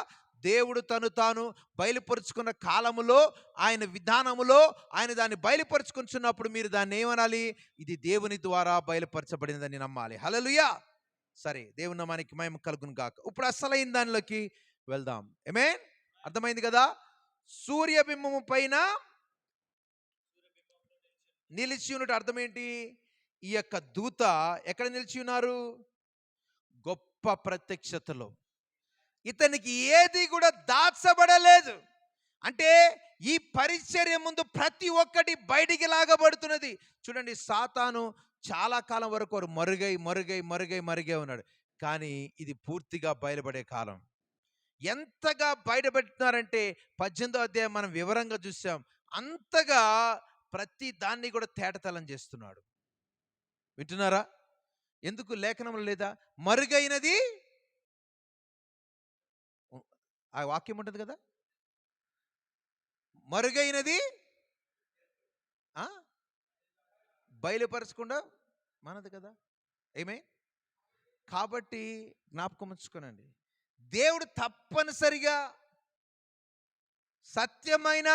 దేవుడు తాను బయలుపరుచుకున్న కాలములో, ఆయన విధానములో ఆయన దాన్ని బయలుపరుచుకుంటున్నప్పుడు మీరు దాన్ని ఏమనాలి? ఇది దేవుని ద్వారా బయలుపరచబడినదని నమ్మాలి. హల్లెలూయా! సరే, దేవుని నామానికి మహిమ కలుగును గాక. ఇప్పుడు అసలైన దానిలోకి వెళ్దాం. ఆమేన్. అర్థమైంది కదా? సూర్యబింబము పైన నిలిచి ఉన్నట్టు అర్థం ఏంటి? ఈ యొక్క దూత ఎక్కడ నిలిచి ఉన్నారు? గొప్ప ప్రత్యక్షతలో. ఇతనికి ఏది కూడా దాచబడలేదు. అంటే ఈ పరిచర్య ముందు ప్రతి ఒక్కటి బయటికి లాగబడుతున్నది. చూడండి, సాతాను చాలా కాలం వరకు వారు మరుగై ఉన్నాడు. కానీ ఇది పూర్తిగా బయలుపడే కాలం. ఎంతగా బయటపెడుతున్నారంటే 18వ అధ్యాయం మనం వివరంగా చూసాం. అంతగా ప్రతి దాన్ని కూడా తేటతలం చేస్తున్నాడు. వింటున్నారా? ఎందుకు లేఖనంలో లేదా? మరుగైనది, ఆ వాక్యం ఉంటుంది కదా, మరుగైనది బయలుపరచకుండా మనది కదా. ఏమే? కాబట్టి జ్ఞాపకం ఉంచుకోనండి, దేవుడు తప్పనిసరిగా సత్యమైన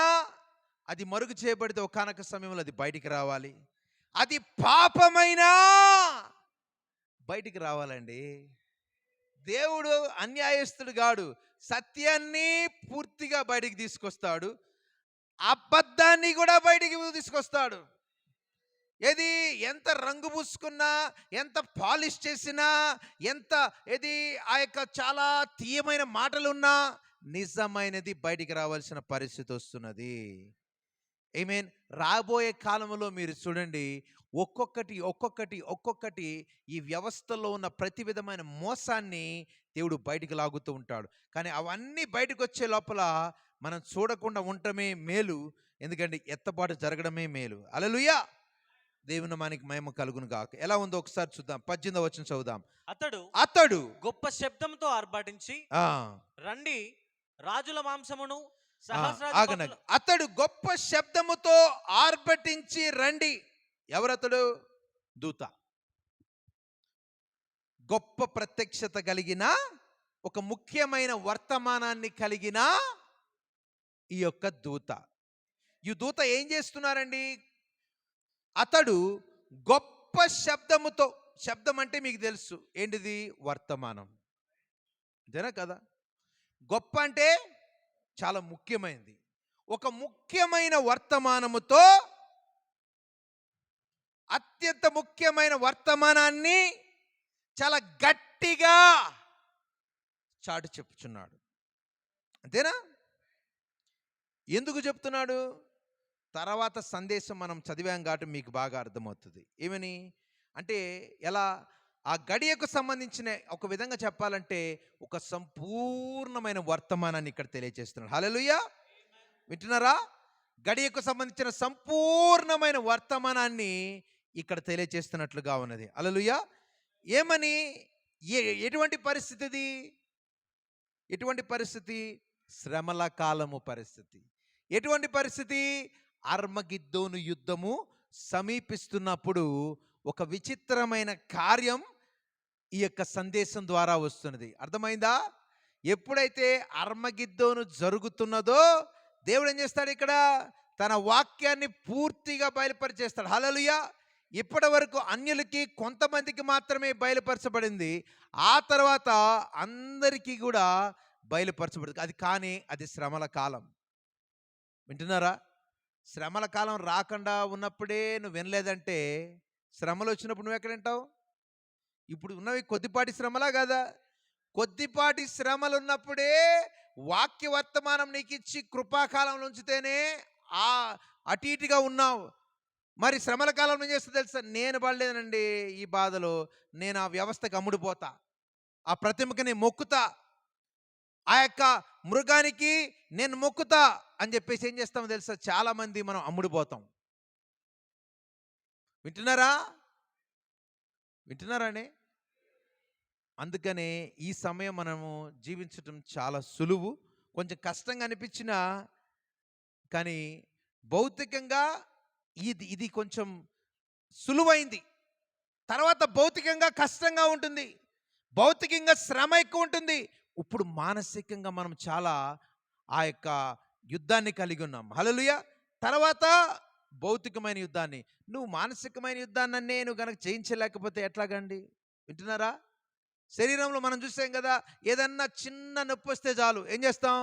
అది మరుగు చేయబడితే ఒకానొక సమయంలో అది బయటికి రావాలి. అది పాపమైనా బయటికి రావాలండి. దేవుడు అన్యాయస్తుడు కాడు. సత్యాన్ని పూర్తిగా బయటికి తీసుకొస్తాడు, అబద్ధాన్ని కూడా బయటికి తీసుకొస్తాడు. ఏది ఎంత రంగు పూసుకున్నా, ఎంత పాలిష్ చేసినా, ఎంత ఏది ఆ యొక్క చాలా తీయమైన మాటలున్నా నిజమైనది బయటికి రావాల్సిన పరిస్థితి వస్తున్నది. ఆమేన్. రాబోయే కాలంలో మీరు చూడండి, ఒక్కొక్కటి ఈ వ్యవస్థలో ఉన్న ప్రతి విధమైన మోసాన్ని దేవుడు బయటికి లాగుతూ ఉంటాడు. కానీ అవన్నీ బయటకు వచ్చే లోపల మనం చూడకుండా ఉండటమే మేలు. ఎందుకంటే ఎత్తబాటు జరగడమే మేలు. హల్లెలూయా. దేవుని నామానికి మహిమ కలుగును గాక. ఎలా ఉందో ఒకసారి చూద్దాం. 18వ వచనం చదువుదాం. అతడు గొప్ప శబ్దంతో ఆర్భాటించి, ఆ రండి, రాజుల మాంసమును ఆగనగ. అతడు గొప్ప శబ్దముతో ఆర్భటించి రండి. ఎవరతడు? దూత. గొప్ప ప్రత్యక్షత కలిగిన, ఒక ముఖ్యమైన వర్తమానాన్ని కలిగిన ఈ యొక్క దూత. ఈ దూత ఏం చేస్తున్నారండి? అతడు గొప్ప శబ్దముతో, శబ్దం అంటే మీకు తెలుసు ఏంటిది? వర్తమానం, అంతేనా కదా? గొప్ప అంటే చాలా ముఖ్యమైనది. ఒక ముఖ్యమైన వర్తమానముతో, అత్యంత ముఖ్యమైన వర్తమానాన్ని చాలా గట్టిగా చాటు చెప్పుచున్నాడు. అంతేనా? ఎందుకు చెప్తున్నాడు? తర్వాత సందేశం మనం చదివాం కాబట్టి మీకు బాగా అర్థమవుతుంది. ఏమని అంటే, ఎలా ఆ గడియకు సంబంధించిన, ఒక విధంగా చెప్పాలంటే ఒక సంపూర్ణమైన వర్తమానాన్ని ఇక్కడ తెలియజేస్తున్నాడు. హల్లెలూయా. వింటున్నారా? గడియకు సంబంధించిన సంపూర్ణమైన వర్తమానాన్ని ఇక్కడ తెలియజేస్తున్నట్లుగా ఉన్నది. హల్లెలూయా. ఏమని? ఎటువంటి పరిస్థితి ఇది? ఎటువంటి పరిస్థితి? శ్రమల కాలము పరిస్థితి. ఎటువంటి పరిస్థితి? అర్మగిద్దోను యుద్ధము సమీపిస్తున్నప్పుడు ఒక విచిత్రమైన కార్యం ఈ యొక్క సందేశం ద్వారా వస్తున్నది. అర్థమైందా? ఎప్పుడైతే అర్మగిద్దోను జరుగుతున్నదో దేవుడు ఏం చేస్తాడు? ఇక్కడ తన వాక్యాన్ని పూర్తిగా బయలుపరిచేస్తాడు. హల్లెలూయా. ఇప్పటి వరకు అన్యులకి కొంతమందికి మాత్రమే బయలుపరచబడింది. ఆ తర్వాత అందరికీ కూడా బయలుపరచబడింది. అది కానీ అది శ్రమల కాలం. వింటున్నారా? శ్రమల కాలం రాకుండా ఉన్నప్పుడే నువ్వు వినలేదంటే, శ్రమలు వచ్చినప్పుడు నువ్వు ఎక్కడ వింటావు? ఇప్పుడు ఉన్నవి కొద్దిపాటి శ్రమలా కదా? కొద్దిపాటి శ్రమలు ఉన్నప్పుడే వాక్య వర్తమానం నీకు ఇచ్చి కృపాకాలంలో ఉంచితేనే అటు ఇటుగా ఉన్నావు. మరి శ్రమల కాలంలో ఏం చేస్తా తెలుసా? నేను పడలేదండి ఈ బాధలో, నేను ఆ వ్యవస్థకు అమ్ముడుపోతా, ఆ ప్రతిమకి నేను మొక్కుతా, ఆ యొక్క మృగానికి నేను మొక్కుతా అని చెప్పేసి ఏం చేస్తామో తెలుసా? చాలా మంది మనం అమ్ముడుపోతాం. వింటున్నారానే? అందుకనే ఈ సమయం మనము జీవించటం చాలా సులువు. కొంచెం కష్టంగా అనిపించినా కానీ భౌతికంగా ఇది కొంచెం సులువైంది. తర్వాత భౌతికంగా కష్టంగా ఉంటుంది, భౌతికంగా శ్రమ ఎక్కువ ఉంటుంది. ఇప్పుడు మానసికంగా మనం చాలా ఆ యొక్క యుద్ధాన్ని కలిగి ఉన్నాం. హల్లెలూయా. తర్వాత భౌతికమైన యుద్ధాన్ని, నువ్వు మానసికమైన యుద్ధాన్ని నేను కనుక జయించలేకపోతే ఎట్లాగండి? వింటున్నారా? శరీరంలో మనం చూసాం కదా, ఏదన్నా చిన్న నొప్పి వస్తే చాలు ఏం చేస్తాం?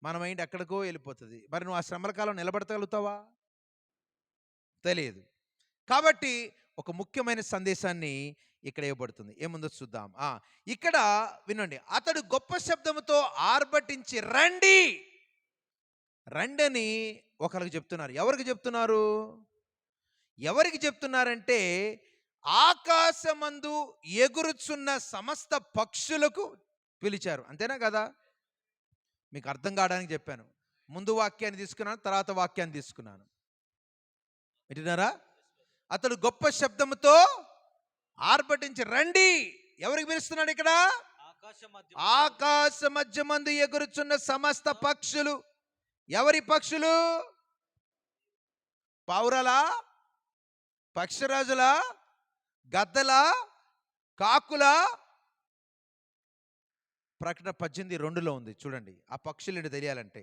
మన మైండ్ ఎక్కడికో వెళ్ళిపోతుంది. మరి నువ్వు ఆ శ్రమల కాలం నిలబడగలుగుతావా? తెలియదు. కాబట్టి ఒక ముఖ్యమైన సందేశాన్ని ఇక్కడ ఇవ్వబడుతుంది. ఏముందో చూద్దాం. ఇక్కడ వినండి. అతడు గొప్ప శబ్దముతో ఆర్భటించి రండి, రండని ఒకరికి చెప్తున్నారు. ఎవరికి చెప్తున్నారు? ఎవరికి చెప్తున్నారంటే ఆకాశమందు ఎగురుచున్న సమస్త పక్షులకు పిలిచారు. అంతేనా కదా? మీకు అర్థం కావడానికి చెప్పాను. ముందు వాక్యాన్ని తీసుకున్నాను, తర్వాత వాక్యాన్ని తీసుకున్నాను. వింటున్నారా? అతడు గొప్ప శబ్దముతో ఆర్భటించి రండి. ఎవరికి పిలుస్తున్నాడు ఇక్కడ? ఆకాశ మధ్యమందు ఎగురుచున్న సమస్త పక్షులు. ఎవరి పక్షులు? పౌరలా, పక్షిరాజులా, గద్దలా, కాకులా? ప్రకటన 18:2లో ఉంది చూడండి. ఆ పక్షులు ఏంటి తెలియాలంటే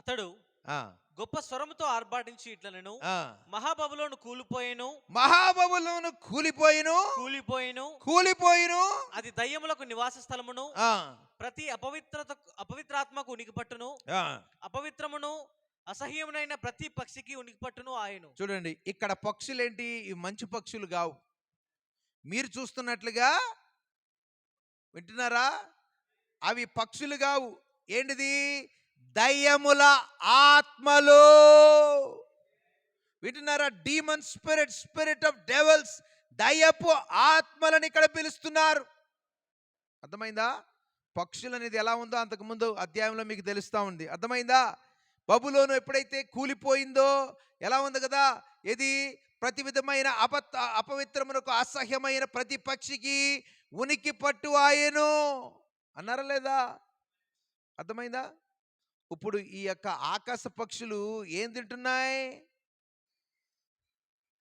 అతడు ఆ గొప్ప స్వరముతో ఆర్భాటించి ఇట్లనెను, ఆ మహాబబులోను కూలిపోయెను, మహాబబులోను కూలిపోయిను, కూలిపోయెను, కూలిపోయిను. అది దయ్యములకు నివాస స్థలమును, ఆ ప్రతి అపవిత్రాత్మకు ఉనికిపట్టును, ఆ అపవిత్రమును అసహ్యమునైన ప్రతి పక్షికి ఉనికిపట్టును ఆయను. చూడండి, ఇక్కడ పక్షులేంటి? ఇవి మంచి పక్షులు కావు. మీరు చూస్తున్నట్లుగా వింటున్నారా? అవి పక్షులు కావు. ఏంటిది? దయ్యముల ఆత్మలు. వింటున్నారా? Demon spirit, spirit of devils, దయ్యపు ఆత్మలను ఇక్కడ పిలుస్తున్నారు. అర్థమైందా? పక్షులు అనేది ఎలా ఉందో అంతకుముందు అధ్యాయంలో మీకు తెలుస్తూ ఉంది. అర్థమైందా? బబులోను ఎప్పుడైతే కూలిపోయిందో ఎలా ఉంది కదా? ఇది ప్రతి విధమైన అపవిత్రమునకు అసహ్యమైన ప్రతి పక్షికి ఉనికి పట్టు ఆయను అన్నారా లేదా? అర్థమైందా? ఇప్పుడు ఈ యొక్క ఆకాశ పక్షులు ఏం తింటున్నాయి?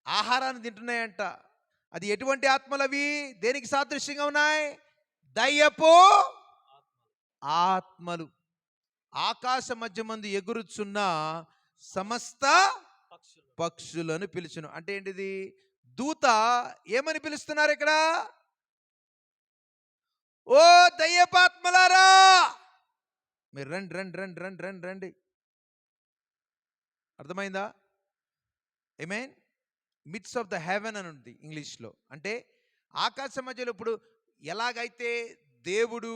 ఆహారాన్ని తింటున్నాయంట. అది ఎటువంటి ఆత్మలవి? దేనికి సాదృశ్యంగా ఉన్నాయి? దయ్యపు ఆత్మలు. ఆకాశ మధ్యమందు ఎగురుచున్న సమస్త పక్షులను పిలుచును. అంటే ఏంటిది? దూత ఏమని పిలుస్తున్నారు ఇక్కడ? ఓ దయ్యపాత్మలారా, మీరు రండి రండి రండి రండి రండి రండి. అర్థమైందా? ఆమేన్. మిడ్స్ ఆఫ్ ద హెవెన్ అని ఉంది ఇంగ్లీష్లో. అంటే ఆకాశ మధ్యలో ఇప్పుడు ఎలాగైతే దేవుడు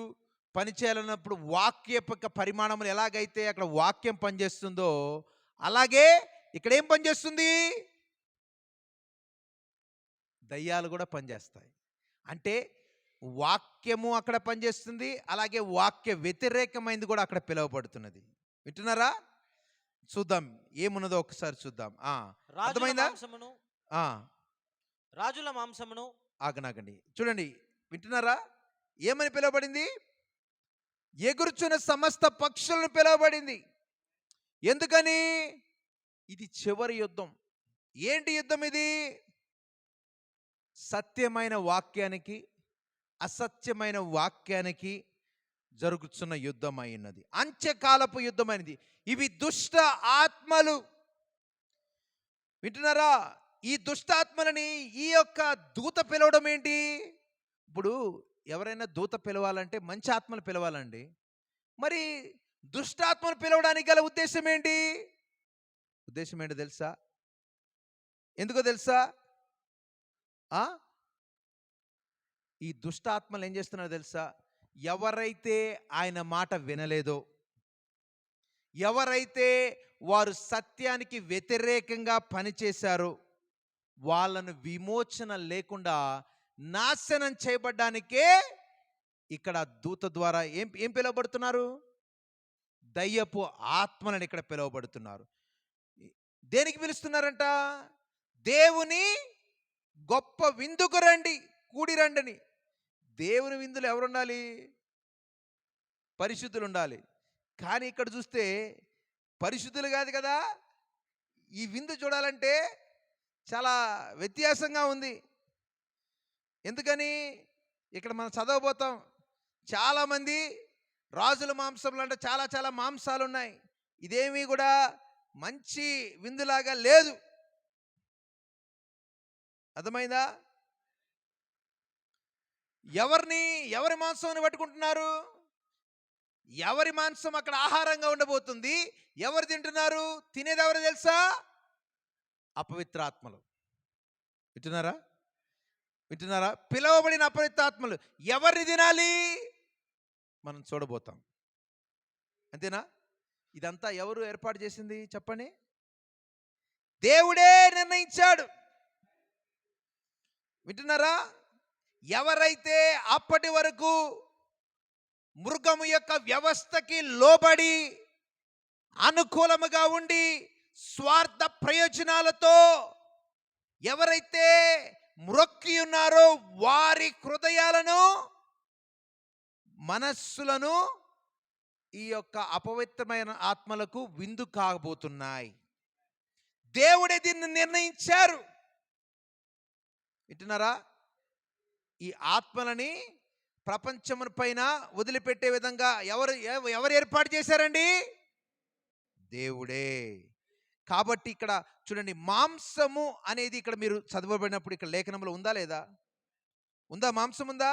పనిచేయాలన్నప్పుడు వాక్యపక పరిమాణములు ఎలాగైతే అక్కడ వాక్యం పనిచేస్తుందో అలాగే ఇక్కడ ఏం పనిచేస్తుంది? దయ్యాలు కూడా పనిచేస్తాయి. అంటే వాక్యము అక్కడ పనిచేస్తుంది, అలాగే వాక్య వ్యతిరేకమైనది కూడా అక్కడ పిలువబడుతున్నది. వింటున్నారా? చూద్దాం ఏమున్నదో ఒకసారి చూద్దాం. అర్థమైందా? రాజుల మాంసమును ఆగనాగండి. చూడండి, వింటున్నారా? ఏమని పిలువబడింది? ఎగురుచున్న సమస్త పక్షులను పిలువబడింది. ఎందుకని? ఇది చివరి యుద్ధం. ఏంటి యుద్ధం ఇది? సత్యమైన వాక్యానికి అసత్యమైన వాక్యానికి జరుగుతున్న యుద్ధం అయినది. అంత్యకాలపు యుద్ధమైనది. ఇవి దుష్ట ఆత్మలు. వింటున్నారా? ఈ దుష్టాత్మలని ఈ యొక్క దూత పిలవడం ఏంటి? ఇప్పుడు ఎవరైనా దూత పిలవాలంటే మంచి ఆత్మలు పిలవాలండి. మరి దుష్టాత్మను పిలవడానికి గల ఉద్దేశం ఏంటి? ఉద్దేశం ఏంటో తెలుసా? ఎందుకో తెలుసా? ఈ దుష్టాత్మలు ఏం చేస్తున్నారో తెలుసా? ఎవరైతే ఆయన మాట వినలేదో, ఎవరైతే వారు సత్యానికి వ్యతిరేకంగా పనిచేశారో వాళ్ళను విమోచన లేకుండా నాశనం చేయబడ్డానికే ఇక్కడ దూత ద్వారా ఏం పిలువబడుతున్నారు? దయ్యపు ఆత్మలను ఇక్కడ పిలువబడుతున్నారు. దేనికి పిలుస్తున్నారంట? దేవుని గొప్ప విందుకు రండి, కూడి రండని. దేవుని విందులు ఎవరు ఉండాలి? పరిశుద్ధులు ఉండాలి. కానీ ఇక్కడ చూస్తే పరిశుద్ధులు కాదు కదా. ఈ విందు చూడాలంటే చాలా వ్యత్యాసంగా ఉంది. ఎందుకని? ఇక్కడ మనం చదవబోతాం. చాలామంది రాజుల మాంసంలో అంటే చాలా చాలా మాంసాలు ఉన్నాయి. ఇదేమీ కూడా మంచి విందులాగా లేదు. అర్థమైందా? ఎవరి మాంసాన్ని పట్టుకుంటున్నారు? ఎవరి మాంసం అక్కడ ఆహారంగా ఉండబోతుంది. ఎవరు తింటున్నారు? తినేది ఎవరు తెలుసా? అపవిత్రాత్మలు. వింటున్నారా? వింటున్నారా? పిలువబడిన అపవిత్రాత్మలు ఎవరిని తినాలి? మనం చూడబోతాం. అంతేనా? ఇదంతా ఎవరు ఏర్పాటు చేసింది చెప్పండి? దేవుడే నిర్ణయించాడు. వింటున్నారా? ఎవరైతే అప్పటి వరకు మృగము యొక్క వ్యవస్థకి లోబడి అనుకూలముగా ఉండి స్వార్థ ప్రయోజనాలతో ఎవరైతే మ్రొక్కి ఉన్నారో వారి హృదయాలను, మనస్సులను ఈ యొక్క అపవిత్రమైన ఆత్మలకు విందు కాబోతున్నాయి. దేవుడే దీన్ని నిర్ణయించారు. వింటున్నారా? ఈ ఆత్మలని ప్రపంచము పైన వదిలిపెట్టే విధంగా ఎవరు ఏర్పాటు చేశారండి? దేవుడే. కాబట్టి ఇక్కడ చూడండి, మాంసము అనేది ఇక్కడ మీరు చదవబడినప్పుడు ఇక్కడ లేఖనంలో ఉందా లేదా? ఉందా? మాంసం ఉందా?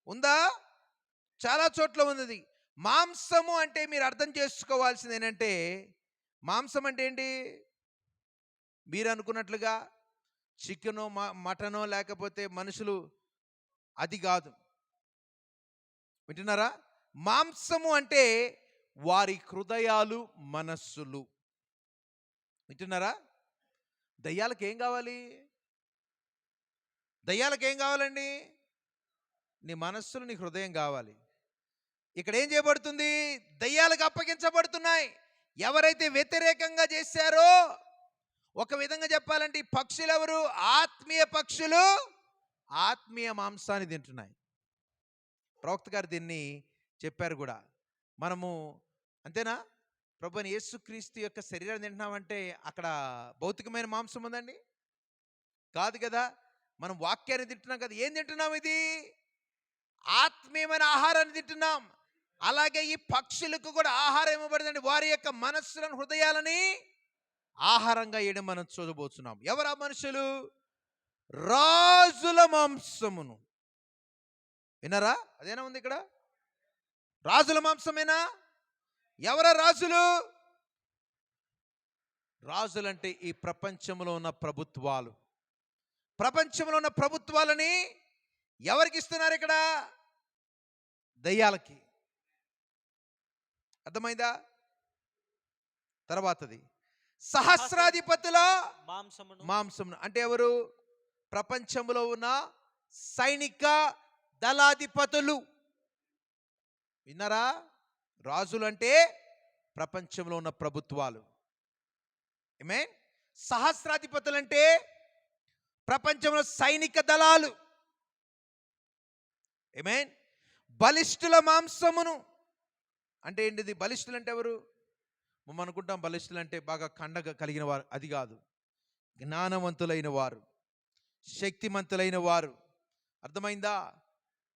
ఉందా? చాలా చోట్ల ఉన్నది. మాంసము అంటే మీరు అర్థం చేసుకోవాల్సింది ఏంటంటే, మాంసం అంటే ఏంటి? మీరు అనుకున్నట్లుగా చికెనో మటనో లేకపోతే మనుషులు, అది కాదు. వింటున్నారా? మాంసము అంటే వారి హృదయాలు, మనస్సులు. వింటున్నారా? దయ్యాలకు ఏం కావాలి? దయ్యాలకు ఏం కావాలండి? నీ మనస్సులు, నీ హృదయం కావాలి. ఇక్కడ ఏం చేయబడుతుంది? దయ్యాలకు అప్పగించబడుతున్నాయి. ఎవరైతే వ్యతిరేకంగా చేశారో, ఒక విధంగా చెప్పాలంటే ఈ పక్షులు ఎవరు? ఆత్మీయ పక్షులు ఆత్మీయ మాంసాన్ని తింటున్నాయి. ప్రవక్త గారు దీన్ని చెప్పారు కూడా. మనము అంతేనా? ప్రభువైన యేసుక్రీస్తు యొక్క శరీరాన్ని తింటున్నామంటే అక్కడ భౌతికమైన మాంసం ఉందండి? కాదు కదా. మనం వాక్యాన్ని తింటున్నాం కదా. ఏం తింటున్నాం? ఇది ఆత్మీయమైన ఆహారాన్ని తింటున్నాం. అలాగే ఈ పక్షులకు కూడా ఆహారం ఇవ్వబడిందండి. వారి యొక్క మనస్సులను, హృదయాలని ఆహారంగా వేయడం మనం చూడబోతున్నాం. ఎవరు ఆ మనుషులు? రాజుల మాంసమును. వినరా? అదేనా ఉంది ఇక్కడ? రాజుల మాంసమేనా? ఎవరా రాజులు? రాజులంటే ఈ ప్రపంచంలో ఉన్న ప్రభుత్వాలు. ప్రపంచంలో ఉన్న ప్రభుత్వాలని ఎవరికి ఇస్తున్నారు ఇక్కడ? దయ్యాలకి. అర్థమైందా? తర్వాతది సహస్రాధిపతుల మాంసమును అంటే ఎవరు? ప్రపంచంలో ఉన్న సైనిక దళాధిపతులు. విన్నారా? రాజులు అంటే ప్రపంచంలో ఉన్న ప్రభుత్వాలు. ఆమేన్. సహస్రాధిపతులు అంటే ప్రపంచంలో సైనిక దళాలు. ఆమేన్. బలిష్ఠుల మాంసమును అంటే ఏంటిది? బలిష్ఠులు అంటే ఎవరు? మనం అనుకుంటాం బలిష్ఠులు అంటే బాగా కండగ కలిగిన వారు. అది కాదు. జ్ఞానవంతులైన వారు, శక్తిమంతులైన వారు. అర్థమైందా?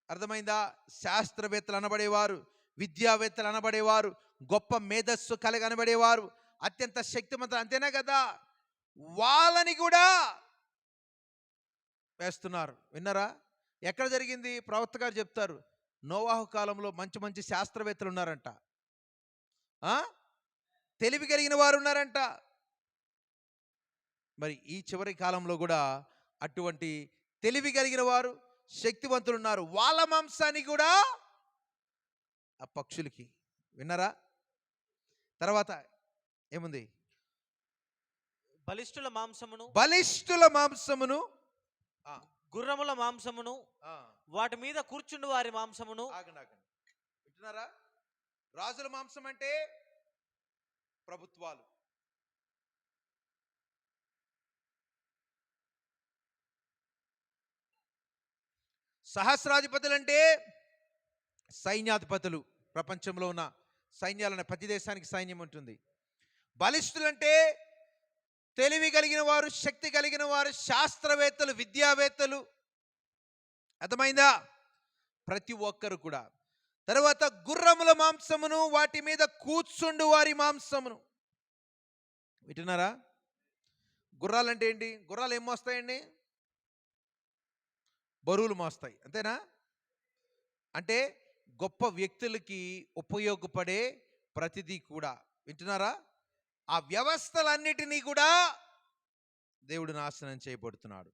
అర్థమైందా? శాస్త్రవేత్తలు అనబడేవారు, విద్యావేత్తలు అనబడేవారు, గొప్ప మేధస్సు కలిగి అనబడేవారు, అత్యంత శక్తిమంతులు. అంతేనా కదా? వాళ్ళని కూడా వేస్తున్నారు. విన్నారా? ఎక్కడ జరిగింది? ప్రవక్త గారు చెప్తారు, నోవాహు కాలంలో మంచి మంచి శాస్త్రవేత్తలు ఉన్నారంట, తెలివి కలిగిన వారు ఉన్నారంట. మరి ఈ చివరి కాలంలో కూడా అటువంటి తెలివి కలిగిన వారు, శక్తివంతులు ఉన్నారు. వాళ్ళ మాంసాన్ని కూడా ఆ పక్షులకి. విన్నారా? తర్వాత ఏముంది? బలిష్ఠుల మాంసమును, బలిష్ఠుల మాంసమును, గుర్రముల మాంసమును, వాటి మీద కూర్చుండు వారి మాంసమును. ఆగండి. వింటున్నారా? రాజుల మాంసం అంటే ప్రభుత్వాలు. సహస్రాధిపతులు అంటే సైన్యాధిపతులు. ప్రపంచంలో ఉన్న సైన్యాలనే, ప్రతి దేశానికి సైన్యం ఉంటుంది. బలిష్ఠులంటే తెలివి కలిగిన వారు, శక్తి కలిగిన వారు, శాస్త్రవేత్తలు, విద్యావేత్తలు. అర్థమైందా? ప్రతి ఒక్కరు కూడా. తర్వాత గుర్రముల మాంసమును, వాటి మీద కూర్చుండు వారి మాంసమును. వింటున్నారా? గుర్రాలు అంటే ఏంటి? గుర్రాలు ఏం మోస్తాయండి? బరువులు మోస్తాయి. అంతేనా? అంటే గొప్ప వ్యక్తులకి ఉపయోగపడే ప్రతిదీ కూడా, వింటున్నారా, ఆ వ్యవస్థలన్నిటినీ కూడా దేవుడు నాశనం చేయబడుతున్నాడు.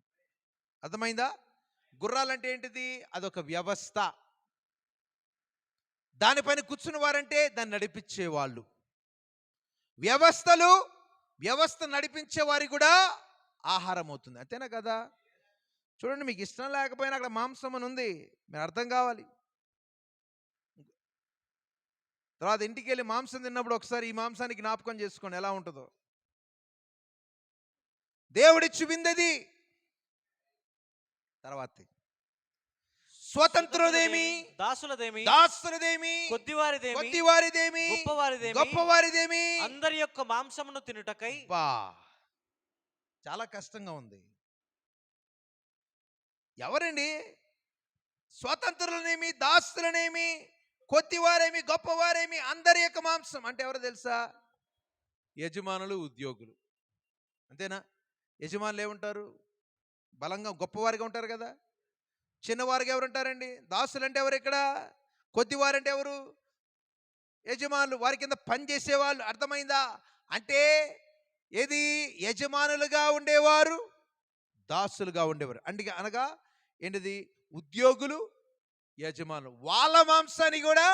అర్థమైందా? గుర్రాలంటే ఏంటిది? అదొక వ్యవస్థ. దానిపైన కూర్చున్న వారంటే దాన్ని నడిపించే వాళ్ళు. వ్యవస్థ నడిపించే వారికి కూడా ఆహారం అవుతుంది. అంతేనా కదా? చూడండి, మీకు ఇష్టం లేకపోయినా అక్కడ మాంసం అని ఉంది, మీరు అర్థం కావాలి. తర్వాత ఇంటికి వెళ్ళి మాంసం తిన్నప్పుడు ఒకసారి ఈ మాంసానికి జ్ఞాపకం చేసుకోండి ఎలా ఉంటుందో. దేవుడిచ్చి విందది. తర్వాత స్వతంత్రులదేమి, దాసులదేమి, కొద్దివారిదేమి, గొప్పవారిదేమి, అందరి యొక్క మాంసమును తినుటకై. చాలా కష్టంగా ఉంది. ఎవరండి? స్వతంత్రులనేమి, దాసులనేమి, కొద్దివారేమి, గొప్పవారేమి, అందరి యొక్క మాంసం అంటే ఎవరో తెలుసా? యజమానులు, ఉద్యోగులు. అంతేనా? యజమానులు ఏముంటారు? బలంగా గొప్పవారిగా ఉంటారు కదా. చిన్నవారికి ఎవరు ఉంటారండి? దాసులు అంటే ఎవరు? ఇక్కడ కొద్దివారంటే ఎవరు? యజమానులు, వారి కింద పని చేసేవాళ్ళు. అర్థమైందా? అంటే ఏది? యజమానులుగా ఉండేవారు, దాసులుగా ఉండేవారు. అంటే అనగా ఏంటిది? ఉద్యోగులు, యజమానులు, వాళ్ళ మాంసాన్ని కూడా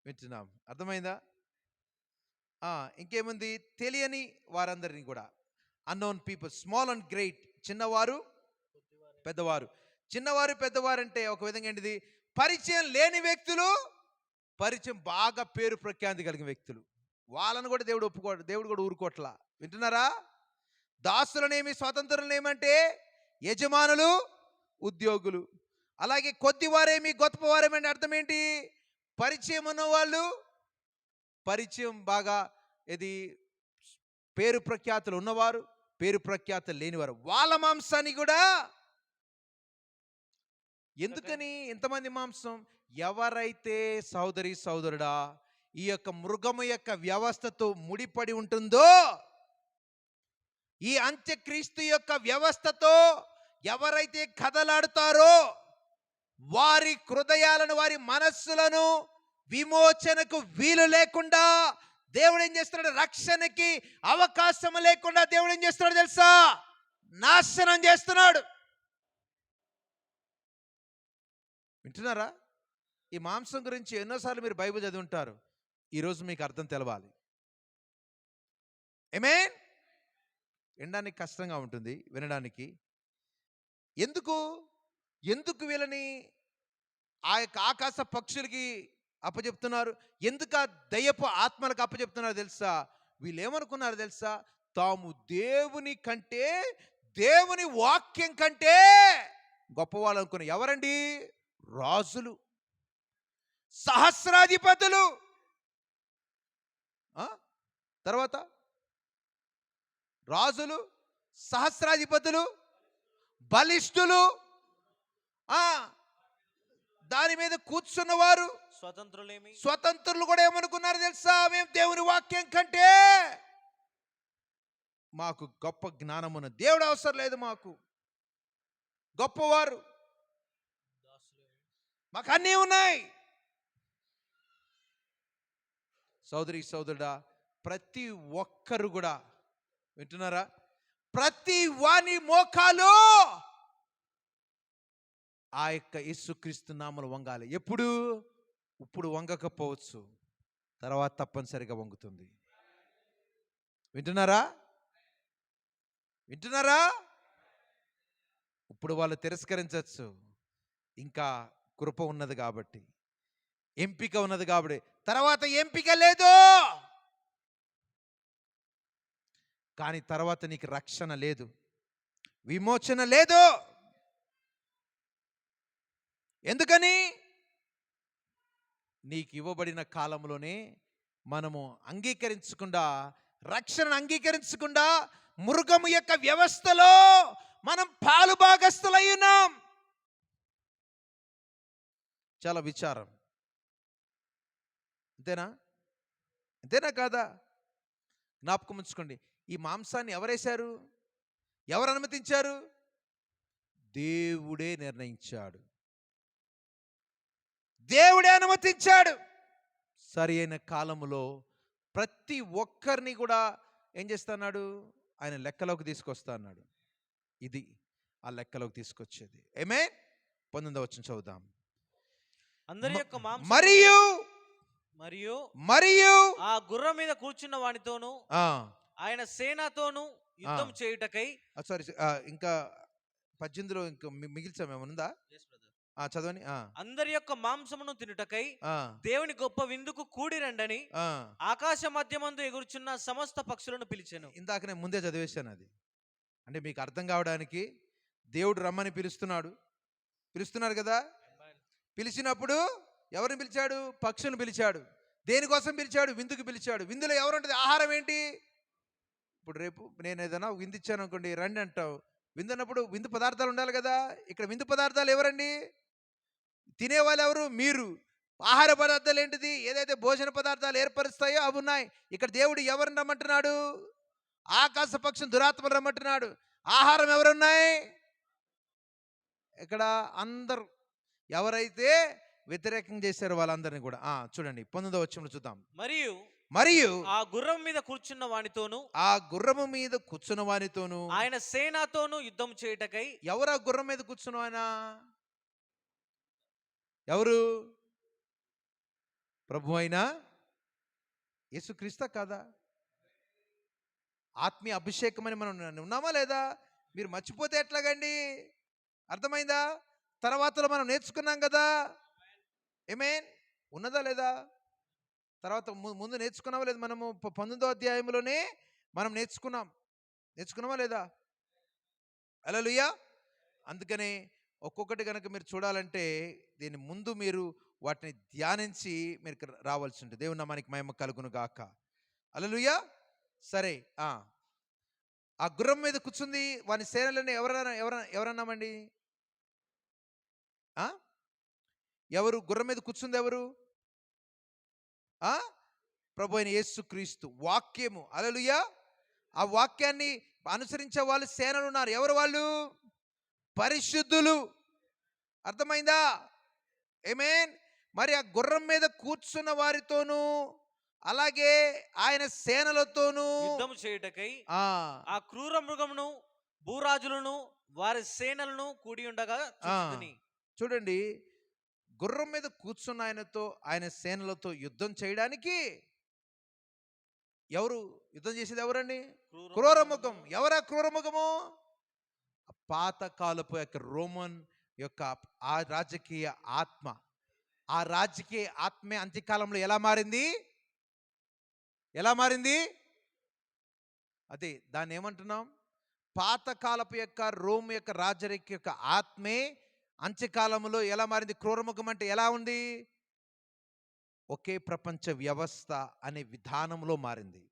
వింటున్నాం. అర్థమైందా? ఇంకేముంది? తెలియని వారందరినీ కూడా, unknown people, small and great, చిన్నవారు పెద్దవారు. చిన్నవారు పెద్దవారు అంటే ఒక విధంగా ఏంటిది? పరిచయం లేని వ్యక్తులు, పరిచయం బాగా పేరు ప్రఖ్యాతి కలిగిన వ్యక్తులు. వాళ్ళను కూడా దేవుడు కూడా ఊరుకోట్లా. వింటున్నారా? దాసులనేమి, స్వతంత్రులనేమంటే యజమానులు, ఉద్యోగులు. అలాగే కొద్దివారేమి, గొప్పవారేమి అంటే అర్థం ఏంటి? పరిచయం ఉన్నవాళ్ళు, పరిచయం బాగా ఇది పేరు ప్రఖ్యాతులు ఉన్నవారు, పేరు ప్రఖ్యాతులు లేనివారు, వాళ్ళ మాంసాన్ని కూడా. ఎందుకని ఇంతమంది మాంసం? ఎవరైతే సోదరుడా ఈ యొక్క మృగము యొక్క వ్యవస్థతో ముడిపడి ఉంటుందో, ఈ అంత్యక్రీస్తు యొక్క వ్యవస్థతో ఎవరైతే కదలాడుతారో, వారి హృదయాలను, వారి మనస్సులను విమోచనకు వీలు లేకుండా దేవుడు ఏం చేస్తున్నాడు? రక్షణకి అవకాశం లేకుండా దేవుడు ఏం చేస్తున్నాడు తెలుసా? నాశనం చేస్తున్నాడు. వింటున్నారా? ఈ మాంసం గురించి ఎన్నోసార్లు మీరు బైబిల్ చదివి ఉంటారు. ఈరోజు మీకు అర్థం తెలవాలి. ఆమేన్. వినడానికి కష్టంగా ఉంటుంది, వినడానికి. ఎందుకు వీళ్ళని ఆ యొక్క ఆకాశ పక్షులకి అప్పచెప్తున్నారు? ఎందుకు ఆ దయ్యపు ఆత్మలకు అప్పచెప్తున్నారు తెలుసా? వీళ్ళు ఏమనుకున్నారు తెలుసా? తాము దేవుని కంటే, దేవుని వాక్యం కంటే గొప్పవాళ్ళు అనుకున్నారు. ఎవరండి? రాజులు, సహస్రాధిపతులు, తర్వాత రాజులు, సహస్రాధిపతులు, బలిష్ఠులు, దాని మీద కూర్చున్నవారు, స్వతంత్రులు కూడా ఏమనుకున్నారు తెలుసా? మేము దేవుని వాక్యం కంటే మాకు గొప్ప జ్ఞానమున్న దేవుడు అవసరం లేదు, మాకు గొప్పవారు, మాకు అన్నీ ఉన్నాయి. సోదరుడా, ప్రతి ఒక్కరు కూడా, వింటున్నారా, ప్రతి వాని మోకాలు ఆ యొక్క యేసుక్రీస్తు నామములో వంగాలి. ఇప్పుడు వంగకపోవచ్చు, తర్వాత తప్పనిసరిగా వంగుతుంది. వింటున్నారా? ఇప్పుడు వాళ్ళు తిరస్కరించవచ్చు, ఇంకా కృప ఉన్నది కాబట్టి, ఎంపిక ఉన్నది కాబట్టి. తర్వాత ఎంపిక లేదు, కానీ తర్వాత నీకు రక్షణ లేదు, విమోచన లేదు. ఎందుకని? నీకు ఇవ్వబడిన కాలంలోనే మనము అంగీకరించకుండా, రక్షణను అంగీకరించకుండా, మృగము యొక్క వ్యవస్థలో మనం పాలు భాగస్థులై ఉన్నాం. చాలా విచారం. అంతేనా కాదా? జ్ఞాపకం ఉంచుకోండి. ఈ మాంసాన్ని ఎవరేశారు? ఎవరు అనుమతించారు? దేవుడే నిర్ణయించాడు. దేవుడే అనుమతించాడు. సరి అయిన కాలములో ప్రతి ఒక్కరిని కూడా ఏం చేస్తున్నాడు? ఆయన లెక్కలోకి తీసుకొస్తా అన్నాడు. ఇది ఆ లెక్కలోకి తీసుకొచ్చేది. ఆమేన్. 19వ వచనం చదువుదాం. అందరి యొక్క మాంసమును మరియు మరియు మరియు ఆ గుర్రం మీద కూర్చున్న వానితోను ఆ ఆయన సేనతోను యుద్ధం చేయుటకై సారీ, ఇంకా 18లో ఇంకా మిగిల్చాం ఏమనుందా? చదవని. అందరి యొక్క మాంసమును తినుటకై ఆ దేవుని గొప్ప విందుకు కూడి రండని ఆ ఆకాశ మధ్యమందు ఎగురుచున్న సమస్త పక్షులను పిలిచెను. ఇందాక నేను ముందే చదివేశాను అది. అంటే మీకు అర్థం కావడానికి దేవుడు రమ్మని పిలుస్తున్నారు కదా. పిలిచినప్పుడు ఎవరిని పిలిచాడు? పక్షులను పిలిచాడు. దేనికోసం పిలిచాడు? విందుకు పిలిచాడు. విందులో ఎవరుంటుంది? ఆహారం ఏంటి? ఇప్పుడు రేపు నేను ఏదైనా విందు ఇచ్చాను అనుకోండి, రండి అంటావు. విందు అన్నప్పుడు విందు పదార్థాలు ఉండాలి కదా. ఇక్కడ విందు పదార్థాలు ఎవరండి? తినేవాళ్ళు ఎవరు? మీరు. ఆహార పదార్థాలు ఏంటిది? ఏదైతే భోజన పదార్థాలు ఏర్పరుస్తాయో అవి ఉన్నాయి. ఇక్కడ దేవుడు ఎవరిని రమ్మంటున్నాడు? ఆకాశ పక్షం దురాత్మలు రమ్మంటున్నాడు. ఆహారం ఎవరున్నాయి? ఇక్కడ అందరూ ఎవరైతే వ్యతిరేకం చేశారో వాళ్ళందరినీ కూడా చూడండి 19వ వచనంలో చూద్దాం. మరియు ఆ గుర్రం మీద కూర్చున్న వానితోను ఆ గుర్రము మీద కూర్చున్న వానితోను ఆయన సేనతోను యుద్ధం చేయుటకై. ఎవరు ఆ గుర్రం మీద కూర్చున్న ఆయన? ఎవరు? ప్రభు అయినా యేసుక్రీస్తు కాదా? ఆత్మీయ అభిషేకం అని మనం ఉన్నామా లేదా? మీరు మర్చిపోతే ఎట్లాగండి? అర్థమైందా? తర్వాతలో మనం నేర్చుకున్నాం కదా. ఆమేన్. ఉన్నదా లేదా? తర్వాత ముందు నేర్చుకున్నామా లేదా? మనము 19వ అధ్యాయంలోనే మనం నేర్చుకున్నామా లేదా? హల్లెలూయా. అందుకనే ఒక్కొక్కటి కనుక మీరు చూడాలంటే దీని ముందు మీరు వాటిని ధ్యానించి మీరు రావాల్సి ఉంటుంది. దేవుని నామానికి మహిమ కలుగును గాక. హల్లెలూయా. సరే, ఆ గుర్రం మీద కూర్చుంది వాని సేనలని ఎవరన్నామండి? ఎవరు గుర్రం మీద కూర్చుంది? ఎవరు? ప్రభు అయిన యేసుక్రీస్తు. వాక్యము. హల్లెలూయా. ఆ వాక్యాన్ని అనుసరించే వాళ్ళు సేనలు ఉన్నారు. ఎవరు వాళ్ళు? పరిశుద్ధులు. అర్థమైందా? ఆమేన్. మరి ఆ గుర్రం మీద కూర్చున్న వారితోనూ అలాగే ఆయన సేనలతోనూ యుద్ధం చేయుటకై ఆ ఆ క్రూర మృగమును భూరాజులను వారి సేనలను కూడి ఉండగా చూచితిని. చూడండి, గుర్రం మీద కూర్చున్న ఆయనతో ఆయన సేనలతో యుద్ధం చేయడానికి ఎవరు యుద్ధం చేసేది? ఎవరండి? క్రూరముఖం. ఎవరా క్రూరముఖము? పాతకాలపు యొక్క రోమన్ యొక్క ఆ రాజకీయ ఆత్మ. ఆ రాజకీయ ఆత్మే అంత్యకాలంలో ఎలా మారింది? అదే దాన్ని ఏమంటున్నాం? పాతకాలపు యొక్క రోమ్ యొక్క రాజరిక యొక్క ఆత్మే అంత్యకాలంలో ఎలా మారింది? క్రూరముఖం అంటే ఎలా ఉంది? ఒకే ప్రపంచ వ్యవస్థ అనే విధానంలో మారింది.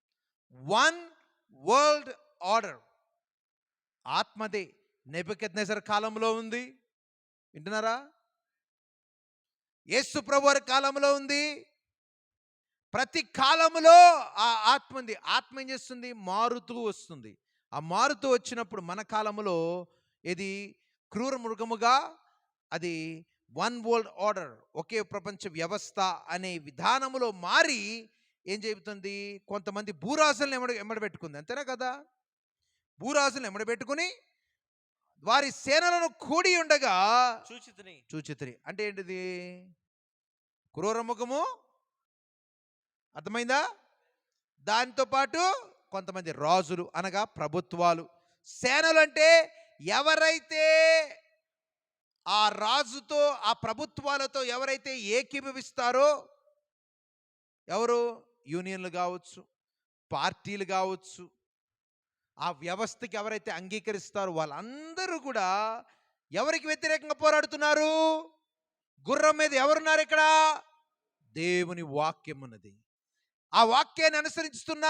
One world order. ఆత్మదే నెబుకద్నెజర్ కాలంలో ఉంది. వింటున్నారా? యేసు ప్రభువారి కాలంలో ఉంది. ప్రతి కాలంలో ఆ ఆత్మ ఉంది. ఆత్మ ఏం చేస్తుంది? మారుతూ వస్తుంది. ఆ మారుతూ వచ్చినప్పుడు మన కాలంలో ఇది క్రూర మృగముగా అది వన్ వరల్డ్ ఆర్డర్ ఒకే ప్రపంచ వ్యవస్థ అనే విధానములో మారి ఏం చెబుతుంది? కొంతమంది భూరాజులను ఎమ్మడబెట్టుకుంది. అంతేనా కదా? భూరాజులను ఎమ్మడబెట్టుకుని వారి సేనలను కూడి ఉండగా చూచితిని. అంటే ఏంటిది? క్రూరముఖము. అర్థమైందా? దాంతో పాటు కొంతమంది రాజులు అనగా ప్రభుత్వాలు. సేనలు అంటే ఎవరైతే ఆ రాజుతో ఆ ప్రభుత్వాలతో ఎవరైతే ఏకీభవిస్తారో, ఎవరు? యూనియన్లు కావచ్చు, పార్టీలు కావచ్చు, ఆ వ్యవస్థకి ఎవరైతే అంగీకరిస్తారో వాళ్ళందరూ కూడా ఎవరికి వ్యతిరేకంగా పోరాడుతున్నారు? గుర్రం మీద ఎవరున్నారు ఇక్కడ? దేవుని వాక్యం ఉన్నది. ఆ వాక్యాన్ని అనుసరిస్తున్న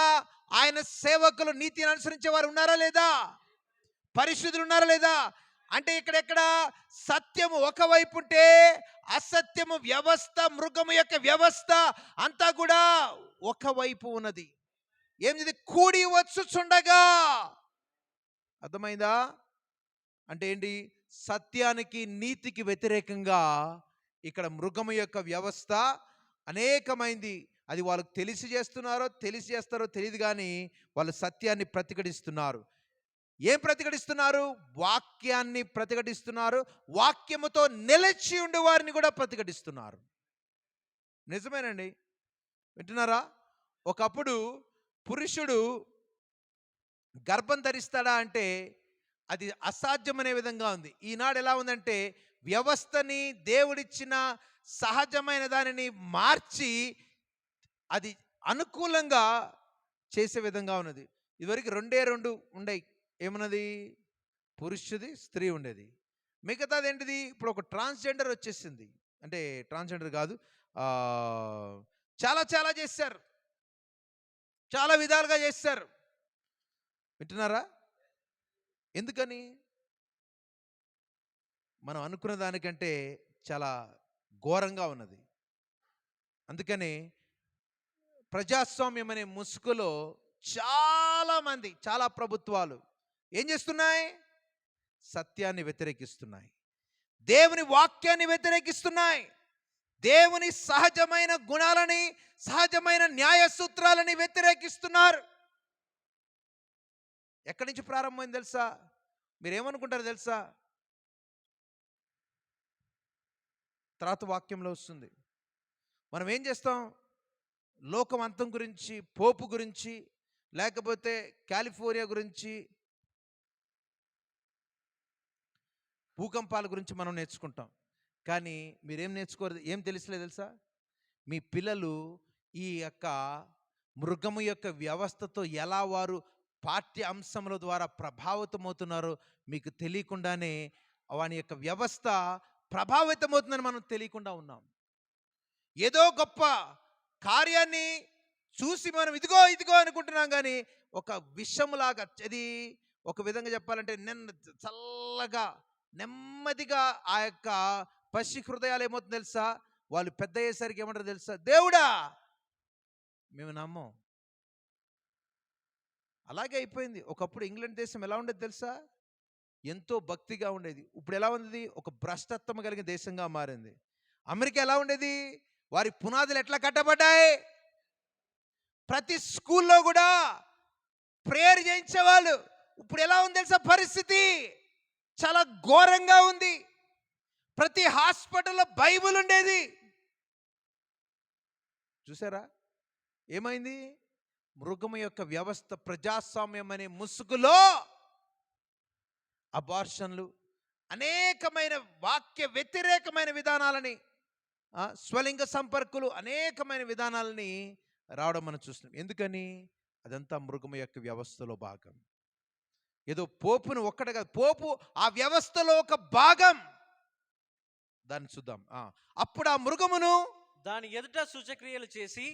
ఆయన సేవకులు, నీతిని అనుసరించే వారు ఉన్నారా లేదా? పరిశుద్ధులు ఉన్నారా లేదా? అంటే ఇక్కడెక్కడ సత్యము ఒకవైపు ఉంటే అసత్యము వ్యవస్థ, మృగము యొక్క వ్యవస్థ అంతా కూడా ఒకవైపు ఉన్నది. ఏంది? కూడి వచ్చుచుండగా. అర్థమైందా? అంటే ఏంటి? సత్యానికి నీతికి వ్యతిరేకంగా ఇక్కడ మృగము యొక్క వ్యవస్థ అనేకమైంది. అది వాళ్ళకి తెలిసి చేస్తారో తెలియదు, కానీ వాళ్ళు సత్యాన్ని ప్రతిఘటిస్తున్నారు. ఏం ప్రతిఘటిస్తున్నారు? వాక్యాన్ని ప్రతిఘటిస్తున్నారు. వాక్యముతో నిలిచి ఉండే వారిని కూడా ప్రతిఘటిస్తున్నారు. నిజమేనండి, వింటున్నారా? ఒకప్పుడు పురుషుడు గర్భం ధరిస్తాడా అంటే అది అసాధ్యమనే విధంగా ఉంది. ఈనాడు ఎలా ఉందంటే వ్యవస్థని, దేవుడిచ్చిన సహజమైన దానిని మార్చి అది అనుకూలంగా చేసే విధంగా ఉన్నది. ఇదివరకు రెండు ఉండేవి. ఏమన్నది? పురుషుది, స్త్రీ ఉండేది. మిగతాది ఏంటిది? ఇప్పుడు ఒక ట్రాన్స్జెండర్ వచ్చేసింది. అంటే ట్రాన్స్జెండర్ కాదు, చాలా చాలా చేశారు, చాలా విధాలుగా చేశారు. వింటున్నారా? ఎందుకని? మనం అనుకున్న దానికంటే చాలా ఘోరంగా ఉన్నది. అందుకని ప్రజాస్వామ్యం అనే ముసుగులో చాలామంది, చాలా ప్రభుత్వాలు ఏం చేస్తున్నాయి? సత్యాన్ని వ్యతిరేకిస్తున్నాయి, దేవుని వాక్యాన్ని వ్యతిరేకిస్తున్నాయి, దేవుని సహజమైన గుణాలని, సహజమైన న్యాయ సూత్రాలని వ్యతిరేకిస్తున్నారు. ఎక్కడి నుంచి ప్రారంభమైంది తెలుసా? మీరేమనుకుంటారు తెలుసా? తర్వాత వాక్యంలో వస్తుంది. మనం ఏం చేస్తాం? లోకం అంతం గురించి, పోపు గురించి, లేకపోతే కాలిఫోర్నియా గురించి, భూకంపాల గురించి మనం నేర్చుకుంటాం. కానీ మీరేం నేర్చుకోరు, ఏం తెలిసలేదు తెలుసా? మీ పిల్లలు ఈ యొక్క మృగము యొక్క వ్యవస్థతో ఎలా వారు పాఠ్య అంశముల ద్వారా ప్రభావితమవుతున్నారో మీకు తెలియకుండానే వాని యొక్క వ్యవస్థ ప్రభావితమవుతుందని మనం తెలియకుండా ఉన్నాం. ఏదో గొప్ప కార్యాన్ని చూసి మనం ఇదిగో ఇదిగో అనుకుంటున్నాం, కానీ ఒక విషములాగా, అది ఒక విధంగా చెప్పాలంటే చల్లగా నెమ్మదిగా ఆ యొక్క పసి హృదయాలు ఏమవుతుంది తెలుసా? వాళ్ళు పెద్ద అయ్యేసరికి ఏమంటారు తెలుసా? దేవుడా, మేము నమ్మం. అలాగే అయిపోయింది. ఒకప్పుడు ఇంగ్లాండ్ దేశం ఎలా ఉండేది తెలుసా? ఎంతో భక్తిగా ఉండేది. ఇప్పుడు ఎలా ఉంది? ఒక భ్రష్టత్వం కలిగిన దేశంగా మారింది. అమెరికా ఎలా ఉండేది? వారి పునాదులు ఎట్లా కట్టబడ్డాయి? ప్రతి స్కూల్లో కూడా ప్రేయర్ చేయించేవాళ్ళు. ఇప్పుడు ఎలా ఉంది తెలుసా పరిస్థితి? చాలా ఘోరంగా ఉంది. ప్రతి హాస్పిటల్లో బైబిల్ ఉండేది. చూసారా ఏమైంది? మృగము యొక్క వ్యవస్థ, ప్రజాస్వామ్యం అనే ముసుగులో అబార్షన్లు, అనేకమైన వాక్య వ్యతిరేకమైన విధానాలని, స్వలింగ సంపర్కులు, అనేకమైన విధానాలని రావడం మనం చూస్తున్నాం. ఎందుకని? అదంతా మృగము యొక్క వ్యవస్థలో భాగం. ఏదో పోపును ఒక్కటే కాదు, పోపు ఆ వ్యవస్థలో ఒక భాగం. దాన్ని చూద్దాం. అప్పుడు ఆ మృగమును దాని ఎదుట సూచక్రియలు చేసి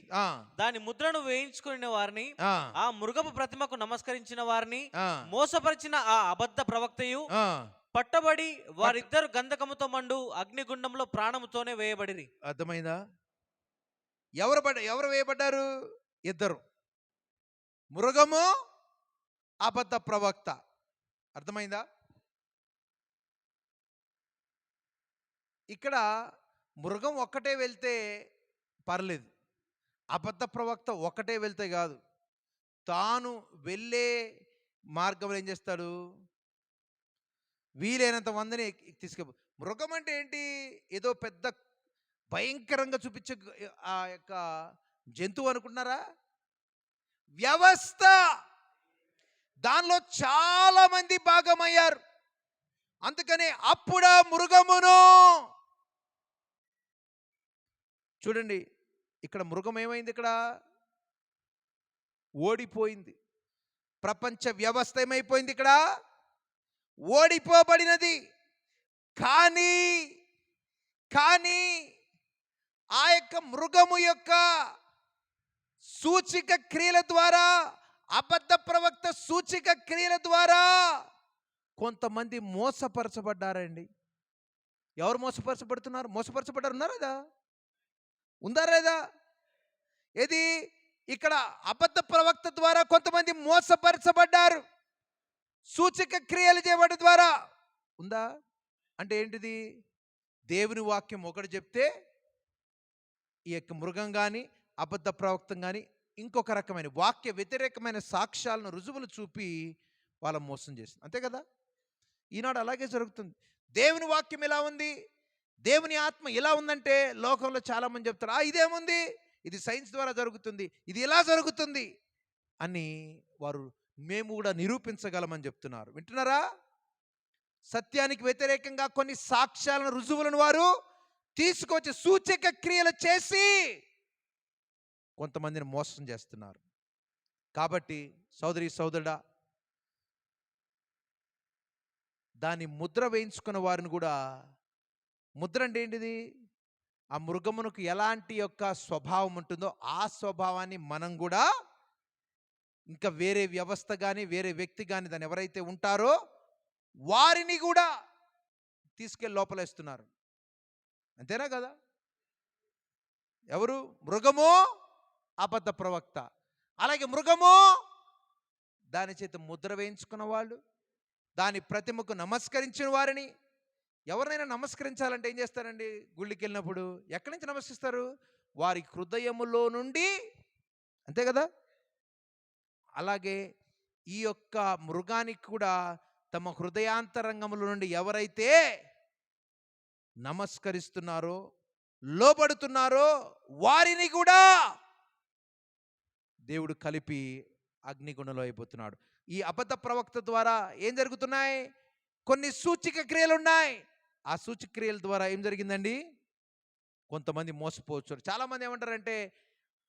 దాని ముద్రను వేయించుకున్న వారిని, ఆ మృగపు ప్రతిమకు నమస్కరించిన వారిని మోసపరిచిన ఆ అబద్ధ ప్రవక్తయు పట్టబడి వారిద్దరు గంధకముతో మండు అగ్నిగుండంలో ప్రాణముతోనే వేయబడిరి. అర్థమైందా? ఎవరు వేయబడ్డారు? ఇద్దరు, మృగము, అబద్ధ ప్రవక్త. అర్థమైందా? ఇక్కడ మృగం ఒక్కటే వెళ్తే పర్లేదు, అబద్ధ ప్రవక్త ఒక్కటే వెళ్తే కాదు, తాను వెళ్ళే మార్గంలో ఏం చేస్తాడు? వీలైనంత మందిని తీసుకు. మృగం అంటే ఏంటి? ఏదో పెద్ద భయంకరంగా చూపించే ఆ యొక్క జంతువు అనుకుంటున్నారా? వ్యవస్థ. దానిలో చాలా మంది భాగమయ్యారు. అందుకని అప్పుడు ఆ మృగమును చూడండి. ఇక్కడ మృగం ఏమైంది? ఇక్కడ ఓడిపోయింది. ప్రపంచ వ్యవస్థ ఏమైపోయింది? ఇక్కడ ఓడిపోబడినది. కానీ ఆ యొక్క మృగము యొక్క సూచిక క్రియల ద్వారా, అబద్ధ ప్రవక్త సూచిక క్రియల ద్వారా కొంతమంది మోసపరచబడ్డారండి. ఎవరు మోసపరచబడుతున్నారు? మోసపరచబడ్డారు ఉన్నారా లేదా? ఉందా లేదా? ఏది? ఇక్కడ అబద్ధ ప్రవక్త ద్వారా కొంతమంది మోసపరచబడ్డారు, సూచక క్రియలు చేయబడి ద్వారా. ఉందా? అంటే ఏంటిది? దేవుని వాక్యం ఒకటి చెప్తే ఈ యొక్క మృగం కానీ అబద్ధ ప్రవక్తం కానీ ఇంకొక రకమైన వాక్య వ్యతిరేకమైన సాక్ష్యాలను రుజువులు చూపి వాళ్ళ మోసం చేసింది. అంతే కదా, ఈనాడు అలాగే జరుగుతుంది. దేవుని వాక్యం ఎలా ఉంది, దేవుని ఆత్మ ఎలా ఉందంటే లోకంలో చాలామంది చెప్తారు, ఇదేముంది, ఇది సైన్స్ ద్వారా జరుగుతుంది, ఇది ఎలా జరుగుతుంది అని వారు మేము కూడా నిరూపించగలమని చెప్తున్నారు. వింటున్నారా? సత్యానికి వ్యతిరేకంగా కొన్ని సాక్ష్యాలను రుజువులను వారు తీసుకొచ్చి సూచక క్రియలు చేసి కొంతమందిని మోసం చేస్తున్నారు. కాబట్టి సోదరి సోదరుడా, దాని ముద్ర వేయించుకున్న వారిని కూడా, ముద్ర అంటే ఏంటిది, ఆ మృగమునకు ఎలాంటి యొక్క స్వభావం ఉంటుందో ఆ స్వభావాన్ని మనం కూడా ఇంకా వేరే వ్యవస్థ కానీ వేరే వ్యక్తి కానీ దాన్ని ఎవరైతే ఉంటారో వారిని కూడా తీసుకెళ్ళి లోపలేస్తున్నారు. అంతేనా కదా? ఎవరు? మృగము, అబద్ధ ప్రవక్త. అలాగే మృగము దాని చేత ముద్ర వేయించుకున్న వాళ్ళు, దాని ప్రతిమకు నమస్కరించిన వారిని. ఎవరినైనా నమస్కరించాలంటే ఏం చేస్తారండి? గుళ్ళకి వెళ్ళినప్పుడు ఎక్కడి నుంచి నమస్కరిస్తారు? వారి హృదయములో నుండి. అంతే కదా? అలాగే ఈ యొక్క మృగానికి కూడా తమ హృదయాంతరంగముల నుండి ఎవరైతే నమస్కరిస్తున్నారో లోబడుతున్నారో వారిని కూడా దేవుడు కలిపి అగ్నిగుణంలో అయిపోతున్నాడు. ఈ అబద్ధ ప్రవక్త ద్వారా ఏం జరుగుతున్నాయి? కొన్ని సూచిక క్రియలు ఉన్నాయి. ఆ సూచిక క్రియల ద్వారా ఏం జరిగిందండి? కొంతమంది మోసపోవచ్చు. చాలామంది ఏమంటారంటే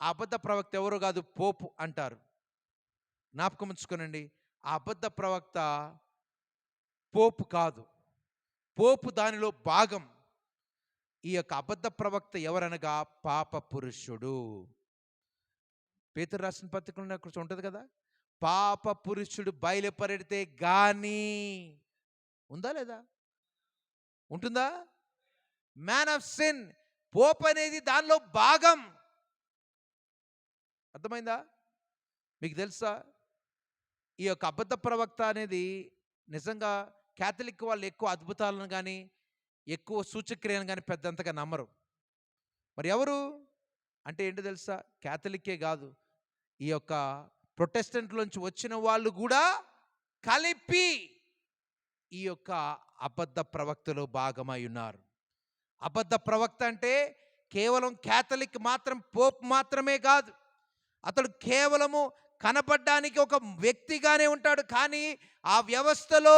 ఆ అబద్ధ ప్రవక్త ఎవరో కాదు, పోపు అంటారు. జ్ఞాపకం ఉంచుకోనండి, ఆ అబద్ధ ప్రవక్త పోపు కాదు, పోపు దానిలో భాగం. ఈ యొక్క అబద్ధ ప్రవక్త ఎవరనగా పాప పురుషుడు. పేతురు రాసిన పత్రికలో కొంచెం ఉంటుంది కదా, పాప పురుషుడు బయలుపరిడితే గాని ఉందా లేదా? ఉంటుందా? మ్యాన్ ఆఫ్ సిన్, పోప్ అనేది దానిలో భాగం. అర్థమైందా? మీకు తెలుసా ఈ యొక్క అబద్ధ ప్రవక్త అనేది నిజంగా క్యాథలిక్ వాళ్ళు ఎక్కువ అద్భుతాలను కానీ ఎక్కువ సూచక్రియలను కానీ పెద్దంతగా నమ్మరు. మరి ఎవరు అంటే ఏంటో తెలుసా? క్యాథలిక్కే కాదు, ఈ యొక్క ప్రొటెస్టెంట్లోంచి వచ్చిన వాళ్ళు కూడా కలిపి ఈ యొక్క అబద్ధ ప్రవక్తలో భాగమై ఉన్నారు. అబద్ధ ప్రవక్త అంటే కేవలం క్యాథలిక్ మాత్రం, పోప్ మాత్రమే కాదు. అతడు కేవలము కనపడడానికి ఒక వ్యక్తిగానే ఉంటాడు, కానీ ఆ వ్యవస్థలో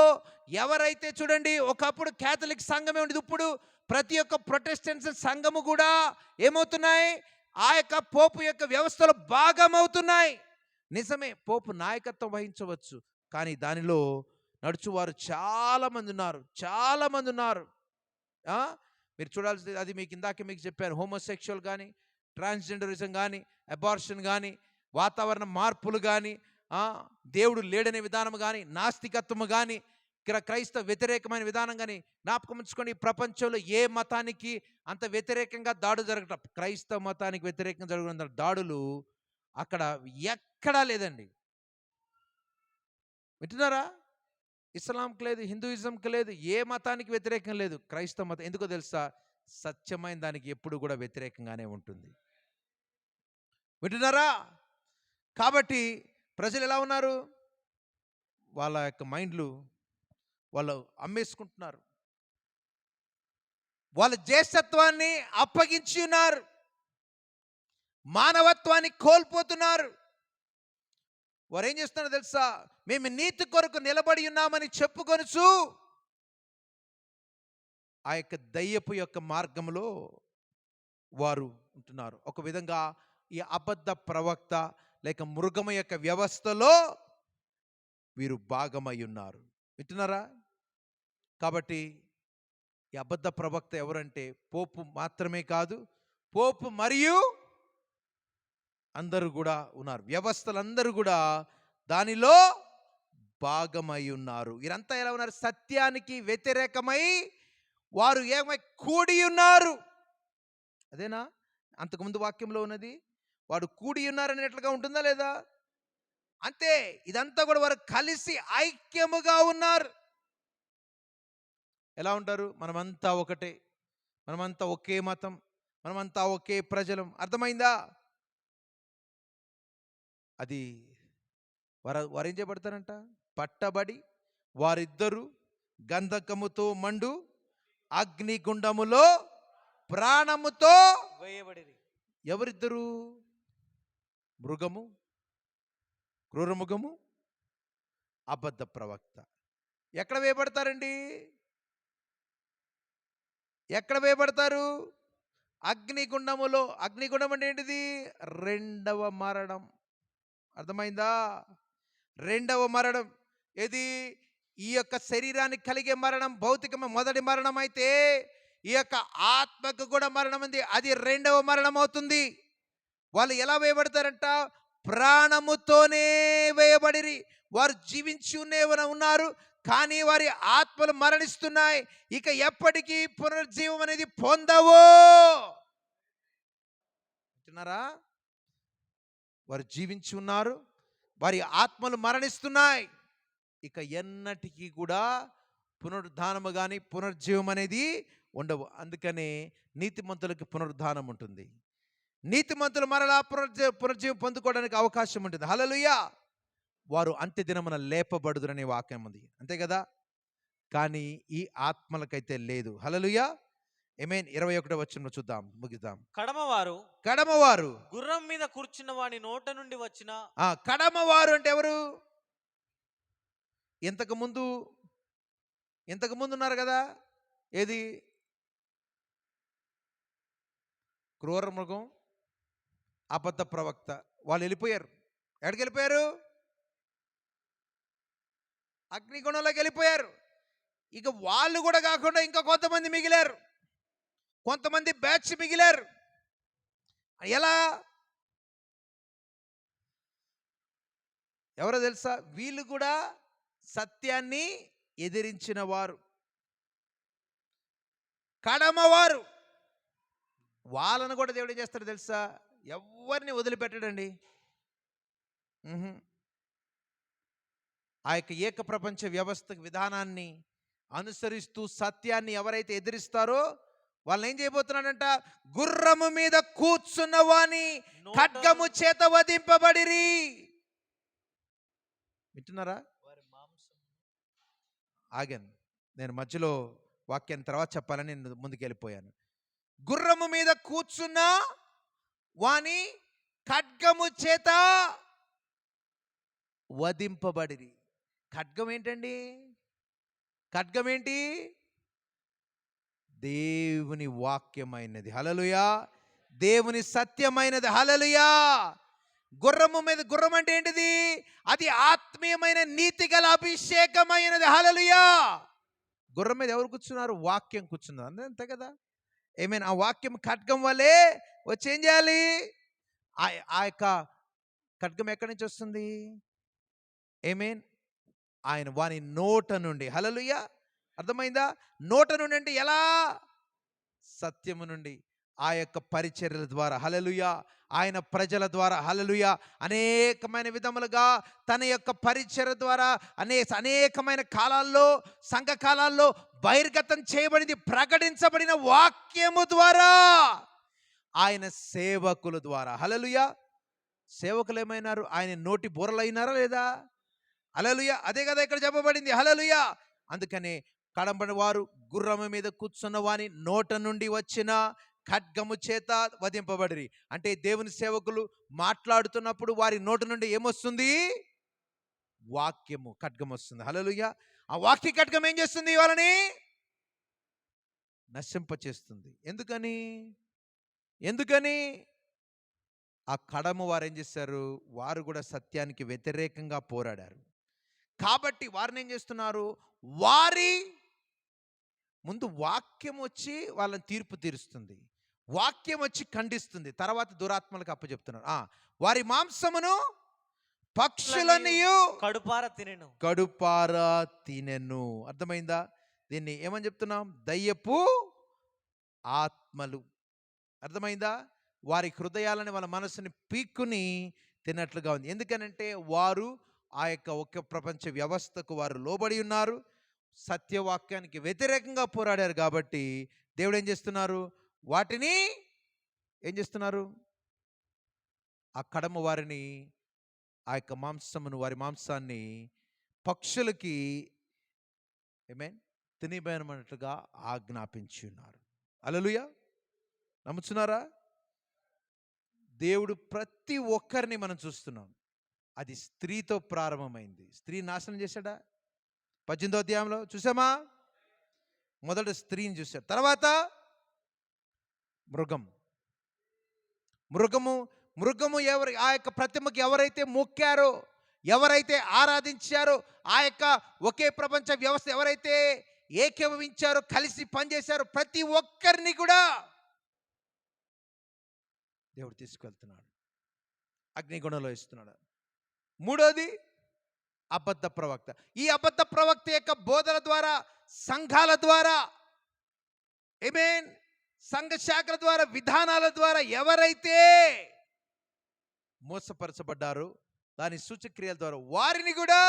ఎవరైతే, చూడండి, ఒకప్పుడు క్యాథలిక్ సంఘమే ఉండేది, ఇప్పుడు ప్రతి ఒక్క ప్రొటెస్టెంట్స్ సంఘము కూడా ఏమవుతున్నాయి? ఆ యొక్క పోపు యొక్క వ్యవస్థలో భాగమవుతున్నాయి. నిజమే, పోపు నాయకత్వం వహించవచ్చు, కానీ దానిలో నడుచువారు చాలామంది ఉన్నారు, చాలామంది ఉన్నారు. మీరు చూడాల్సింది అది మీకు ఇందాక మీకు చెప్పాను. హోమోసెక్షువల్ కానీ, ట్రాన్స్జెండరిజం కానీ, అబార్షన్ కానీ, వాతావరణ మార్పులు కానీ, దేవుడు లేడనే విధానం కానీ, నాస్తికత్వము కానీ, క్రైస్తవ వ్యతిరేకమైన విధానం కానీ. జ్ఞాపకం ఉంచుకోండి, ప్రపంచంలో ఏ మతానికి అంత వ్యతిరేకంగా దాడులు జరగటం, క్రైస్తవ మతానికి వ్యతిరేకంగా జరుగుతున్న దాడులు అక్కడ ఎక్కడా లేదండి. వింటున్నారా? ఇస్లాంకి లేదు, హిందూయిజంకి లేదు, ఏ మతానికి వ్యతిరేకం లేదు. క్రైస్తవ మతం ఎందుకో తెలుసా? సత్యమైన దానికి ఎప్పుడు కూడా వ్యతిరేకంగానే ఉంటుంది. వింటున్నారా? కాబట్టి ప్రజలు ఎలా ఉన్నారు? వాళ్ళ యొక్క మైండ్లు వాళ్ళు అమ్మేసుకుంటున్నారు, వాళ్ళ జ్యేష్ఠత్వాన్ని అప్పగించి ఉన్నారు, మానవత్వాన్ని కోల్పోతున్నారు. వారు ఏం చేస్తున్నారో తెలుసా? మేము నీతి కొరకు నిలబడి ఉన్నామని చెప్పుకొనుచు ఆ యొక్క దయ్యపు యొక్క మార్గంలో వారు ఉంటున్నారు. ఒక విధంగా ఈ అబద్ధ ప్రవక్త లేక మృగము యొక్క వ్యవస్థలో వీరు భాగమై ఉన్నారు. వింటున్నారా? కాబట్టి ఈ అబద్ధ ప్రవక్త ఎవరంటే పోపు మాత్రమే కాదు, పోపు మరియు అందరూ కూడా ఉన్నారు, వ్యవస్థలందరూ కూడా దానిలో భాగమై ఉన్నారు. వీరంతా ఎలా ఉన్నారు? సత్యానికి వ్యతిరేకమై వారు ఏమై కూడి ఉన్నారు. అదేనా అంతకుముందు వాక్యంలో ఉన్నది? వాడు కూడి ఉన్నారనేట్లుగా ఉంటుందా లేదా? అంతే, ఇదంతా కూడా వారు కలిసి ఐక్యముగా ఉన్నారు. ఎలా ఉంటారు? మనమంతా ఒకటే, మనమంతా ఒకే మతం, మనమంతా ఒకే ప్రజలం. అర్థమైందా? అది వారు ఏం చేయబడతారంట? పట్టబడి వారిద్దరూ గంధకముతో మండు అగ్నిగుండములో ప్రాణముతో వేయబడిరి. ఎవరిద్దరు? మృగము, క్రూరమృగము, అబద్ధ ప్రవక్త. ఎక్కడ వేయబడతారండి? ఎక్కడ వేయబడతారు? అగ్నిగుండములో. అగ్నిగుండం అంటే ఏంటిది? రెండవ మరణం. అర్థమైందా? రెండవ మరణం. ఇది ఈ యొక్క శరీరానికి కలిగే మరణం భౌతికమైన మొదటి మరణం అయితే, ఈ యొక్క ఆత్మకు కూడా మరణం ఉంది, అది రెండవ మరణం అవుతుంది. వాళ్ళు ఎలా వేయబడతారంట? ప్రాణముతోనే వేయబడిరి. వారు జీవించి ఉన్నారు, కానీ వారి ఆత్మలు మరణిస్తున్నాయి. ఇక ఎప్పటికీ పునరుజ్జీవం అనేది పొందవు. అంటున్నారా? వారు జీవించి ఉన్నారు, వారి ఆత్మలు మరణిస్తున్నాయి. ఇక ఎన్నటికీ కూడా పునరుద్ధానము కానీ పునర్జీవం అనేది ఉండవు. అందుకనే నీతిమంతులకి పునరుద్ధానం ఉంటుంది. నీతిమంతులు మరలా పునర్జీవం పొందుకోవడానికి అవకాశం ఉంటుంది. హల్లెలూయా. వారు అంత్య దినమున లేపబడుదురనే వాక్యం ఉంది, అంతే కదా? కానీ ఈ ఆత్మలకైతే లేదు. హల్లెలూయా. ఆమేన్. 21వ వచనంలో చూద్దాం, ముగిద్దాం. కడమవారు గుర్రం మీద కూర్చున్న వాని నోట నుండి వచ్చిన. కడమవారు అంటే ఎవరు? ఇంతకు ముందు ఉన్నారు కదా, ఏది? క్రూర మృగం, అబద్ధ ప్రవక్త. వాళ్ళు వెళ్ళిపోయారు. ఎక్కడికి వెళ్ళిపోయారు? అగ్నిగుణంలోకి వెళ్ళిపోయారు. ఇక వాళ్ళు కూడా కాకుండా ఇంకా కొంతమంది మిగిలారు, కొంతమంది బ్యాచ్ మిగిలారు. ఎలా? ఎవరో తెలుసా? వీళ్ళు కూడా సత్యాన్ని ఎదిరించిన వారు, కడమవారు. వాళ్ళను కూడా దేవుడు ఏం చేస్తాడు తెలుసా? ఎవరిని వదిలిపెట్టడండి. ఆ యొక్క ఏక ప్రపంచ వ్యవస్థ విధానాన్ని అనుసరిస్తూ సత్యాన్ని ఎవరైతే ఎదిరిస్తారో వాళ్ళని ఏం చేయబోతున్నాడంట? గుర్రము మీద కూర్చున్న వాని ఖడ్గము చేత వధింపబడిరి. వింటున్నారా? ఆగాను, నేను మధ్యలో వాక్యాన్ని తర్వాత చెప్పాలని నేను ముందుకు వెళ్ళిపోయాను. గుర్రము మీద కూర్చున్న వాని ఖడ్గము చేత వధింపబడిరి. ఖడ్గం ఏంటండి? ఖడ్గం ఏంటి? దేవుని వాక్యమైనది. హల్లెలూయా. దేవుని సత్యమైనది. హల్లెలూయా. గుర్రం అంటే ఏంటిది? అది ఆత్మీయమైన నీతి గల అభిషేకమైనది. హల్లెలూయా. గుర్రం మీద ఎవరు కూర్చున్నారు? వాక్యం కూర్చున్నారు, అంతే కదా? ఆమేన్. ఆ వాక్యం ఖడ్గం వల్లే వచ్చి ఏం చేయాలి? ఆ యొక్క ఖడ్గం ఎక్కడి నుంచి వస్తుంది? ఆమేన్. ఆయన వాని నోట నుండి. హల్లెలూయా. అర్థమైందా? నోట నుండి అంటే ఎలా? సత్యము నుండి, ఆ యొక్క పరిచర్యల ద్వారా. హల్లెలూయా. ఆయన ప్రజల ద్వారా. హల్లెలూయా. అనేకమైన విధములుగా తన యొక్క పరిచర్య ద్వారా అనేకమైన కాలాల్లో, సంఘ కాలాల్లో బహిర్గతం చేయబడింది, ప్రకటించబడిన వాక్యము ద్వారా, ఆయన సేవకుల ద్వారా. హల్లెలూయా. సేవకులు ఏమైనారు? ఆయన నోటి బూరలైనారా లేదా? హల్లెలూయా. అదే కదా ఇక్కడ చెప్పబడింది. హల్లెలూయా. అందుకనే కడపడి వారు గుర్రము మీద కూర్చున్న వాని నోట నుండి వచ్చిన ఖడ్గము చేత వధింపబడిరి. అంటే దేవుని సేవకులు మాట్లాడుతున్నప్పుడు వారి నోట నుండి ఏమొస్తుంది? వాక్యము, ఖడ్గం వస్తుంది. హల్లెలూయా. ఆ వాక్య ఖడ్గం ఏం చేస్తుంది? వాళ్ళని నశింపచేస్తుంది. ఎందుకని? ఆ కడమ వారు ఏం చేశారు? వారు కూడా సత్యానికి వ్యతిరేకంగా పోరాడారు. కాబట్టి వారిని ఏం చేస్తున్నారు? వారి ముందు వాక్యం వచ్చి వాళ్ళని తీర్పు తీరుస్తుంది, వాక్యం వచ్చి ఖండిస్తుంది, తర్వాత దురాత్మలకు అప్పచెప్తున్నారు. వారి మాంసమును పక్షులనియు కడుపార తినెను. అర్థమైందా? దీన్ని ఏమని చెప్తున్నాం? దయ్యపు ఆత్మలు. అర్థమైందా? వారి హృదయాలని, వాళ్ళ మనసుని పీక్కుని తిన్నట్లుగా ఉంది. ఎందుకనంటే వారు ఆ యొక్క ఒక్క ప్రపంచ వ్యవస్థకు వారు లోబడి ఉన్నారు, సత్యవాక్యానికి వ్యతిరేకంగా పోరాడారు కాబట్టి దేవుడు ఏం చేస్తున్నారు, వాటిని ఏం చేస్తున్నారు, ఆ కడమ వారిని, ఆ యొక్క మాంసమును, వారి మాంసాన్ని పక్షులకి ఆమేన్ తినివేయమన్నట్లుగా ఆజ్ఞాపించి ఉన్నారు. హల్లెలూయా. నమ్ముచున్నారా? దేవుడు ప్రతి ఒక్కరిని మనం చూస్తున్నాం. అది స్త్రీతో ప్రారంభమైంది. స్త్రీ నాశనం చేశాడా? 18వ అధ్యాయంలో చూసామా? మొదట స్త్రీని చూశాడు, తర్వాత మృగము ఎవరు, ఆ యొక్క ప్రతిమకి ఎవరైతే మొక్కారో, ఎవరైతే ఆరాధించారో, ఆ యొక్క ఒకే ప్రపంచ వ్యవస్థ ఎవరైతే ఏకీభవించారో, కలిసి పనిచేశారో, ప్రతి ఒక్కరిని కూడా దేవుడు తీసుకెళ్తున్నాడు, అగ్నిగుణంలో ఇస్తున్నాడు. మూడోది అబద్ధ ప్రవక్త. ఈ అబద్ధ ప్రవక్త యొక్క బోధన ద్వారా, సంఘాల ద్వారా, ఆమేన్, సంఘ శాఖల ద్వారా, విధానాల ద్వారా ఎవరైతే మోసపరచబడ్డారో, దాని సూచక్రియల ద్వారా వారిని కూడా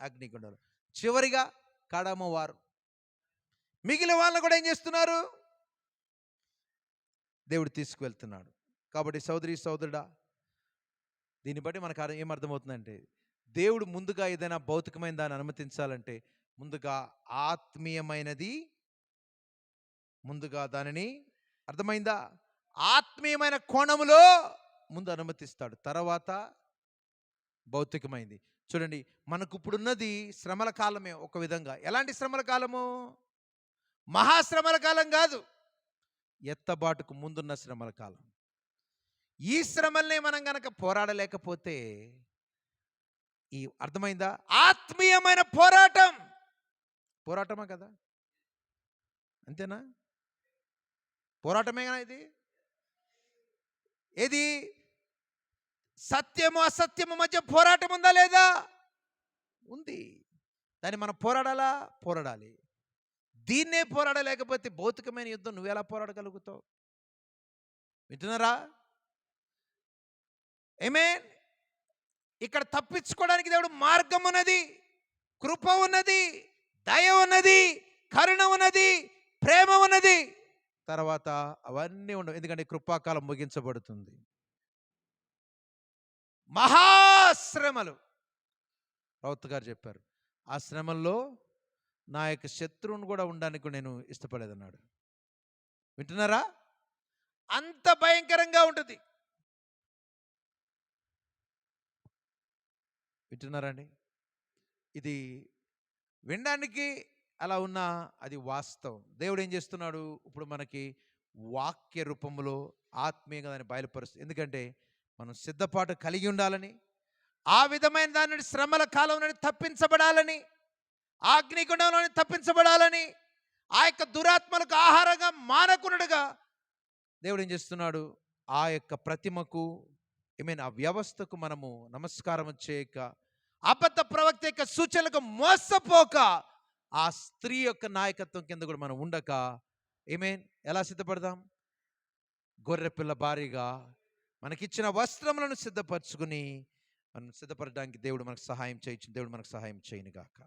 అగ్నిగుండాలు. చివరిగా కడమ వారు, మిగిలిన వాళ్ళని కూడా ఏం చేస్తున్నారు, దేవుడు తీసుకువెళ్తున్నాడు. కాబట్టి సోదరి సోదరుడా, దీన్ని బట్టి మనకు ఏమర్థమవుతుందంటే, దేవుడు ముందుగా ఏదైనా భౌతికమైన దాన్ని అనుమతించాలంటే ముందుగా ఆత్మీయమైనది, ముందుగా దానిని, అర్థమైందా, ఆత్మీయమైన కోణములో ముందు అనుమతిస్తాడు, తర్వాత భౌతికమైంది. చూడండి, మనకు ఇప్పుడున్నది శ్రమల కాలమే. ఒక విధంగా ఎలాంటి శ్రమల కాలము? మహాశ్రమల కాలం కాదు, ఎత్తబాటుకు ముందున్న శ్రమల కాలం. ఈ శ్రమల్ని మనం గనక పోరాడలేకపోతే, ఈ అర్థమైందా, ఆత్మీయమైన పోరాటమా కదా? అంతేనా? పోరాటమేనా ఇది? ఏది? సత్యము అసత్యము మధ్య పోరాటం ఉందా లేదా? ఉంది. దాన్ని మనం పోరాడాలి. దీన్నే పోరాడలేకపోతే భౌతికమైన యుద్ధం నువ్వెలా పోరాడగలుగుతావు? వింటున్నారా? ఆమేన్. ఇక్కడ తప్పించుకోవడానికి దేవుడు మార్గం ఉన్నది, కృప ఉన్నది, దయ ఉన్నది, కరుణ ఉన్నది, ప్రేమ ఉన్నది. తర్వాత అవన్నీ ఉండవు, ఎందుకంటే కృపాకాలం ముగించబడుతుంది. మహాశ్రమలు, ప్రవక్త గారు చెప్పారు, ఆ శ్రమల్లో నా యొక్క శత్రువును కూడా ఉండడానికి నేను ఇష్టపడేదన్నాడు. వింటున్నారా? అంత భయంకరంగా ఉంటుంది. వింటున్నారండి? ఇది వినడానికి అలా ఉన్నా అది వాస్తవం. దేవుడు ఏం చేస్తున్నాడు, ఇప్పుడు మనకి వాక్య రూపంలో ఆత్మీయంగా దాన్ని బయలుపరుస్తుంది. ఎందుకంటే మనం సిద్ధపాటు కలిగి ఉండాలని, ఆ విధమైన దాని నుండి, శ్రమల కాలం నుండి తప్పించబడాలని, అగ్నిగుండంలో తప్పించబడాలని, ఆ యొక్క దురాత్మలకు ఆహారంగా మానకునుడుగా దేవుడు ఏం చేస్తున్నాడు, ఆ యొక్క ప్రతిమకు, ఆ వ్యవస్థకు మనము నమస్కారం చేయక, అబద్ధ ప్రవక్త యొక్క సూచనలకు మోసపోక, ఆ స్త్రీ యొక్క నాయకత్వం కింద కూడా మనం ఉండక, ఎలా సిద్ధపడదాం? గొర్రెపిల్ల భారీగా మనకిచ్చిన వస్త్రములను సిద్ధపరచుకుని మనం సిద్ధపడడానికి దేవుడు మనకు సహాయం చేయొచ్చు. దేవుడు మనకు సహాయం చేయను గాక.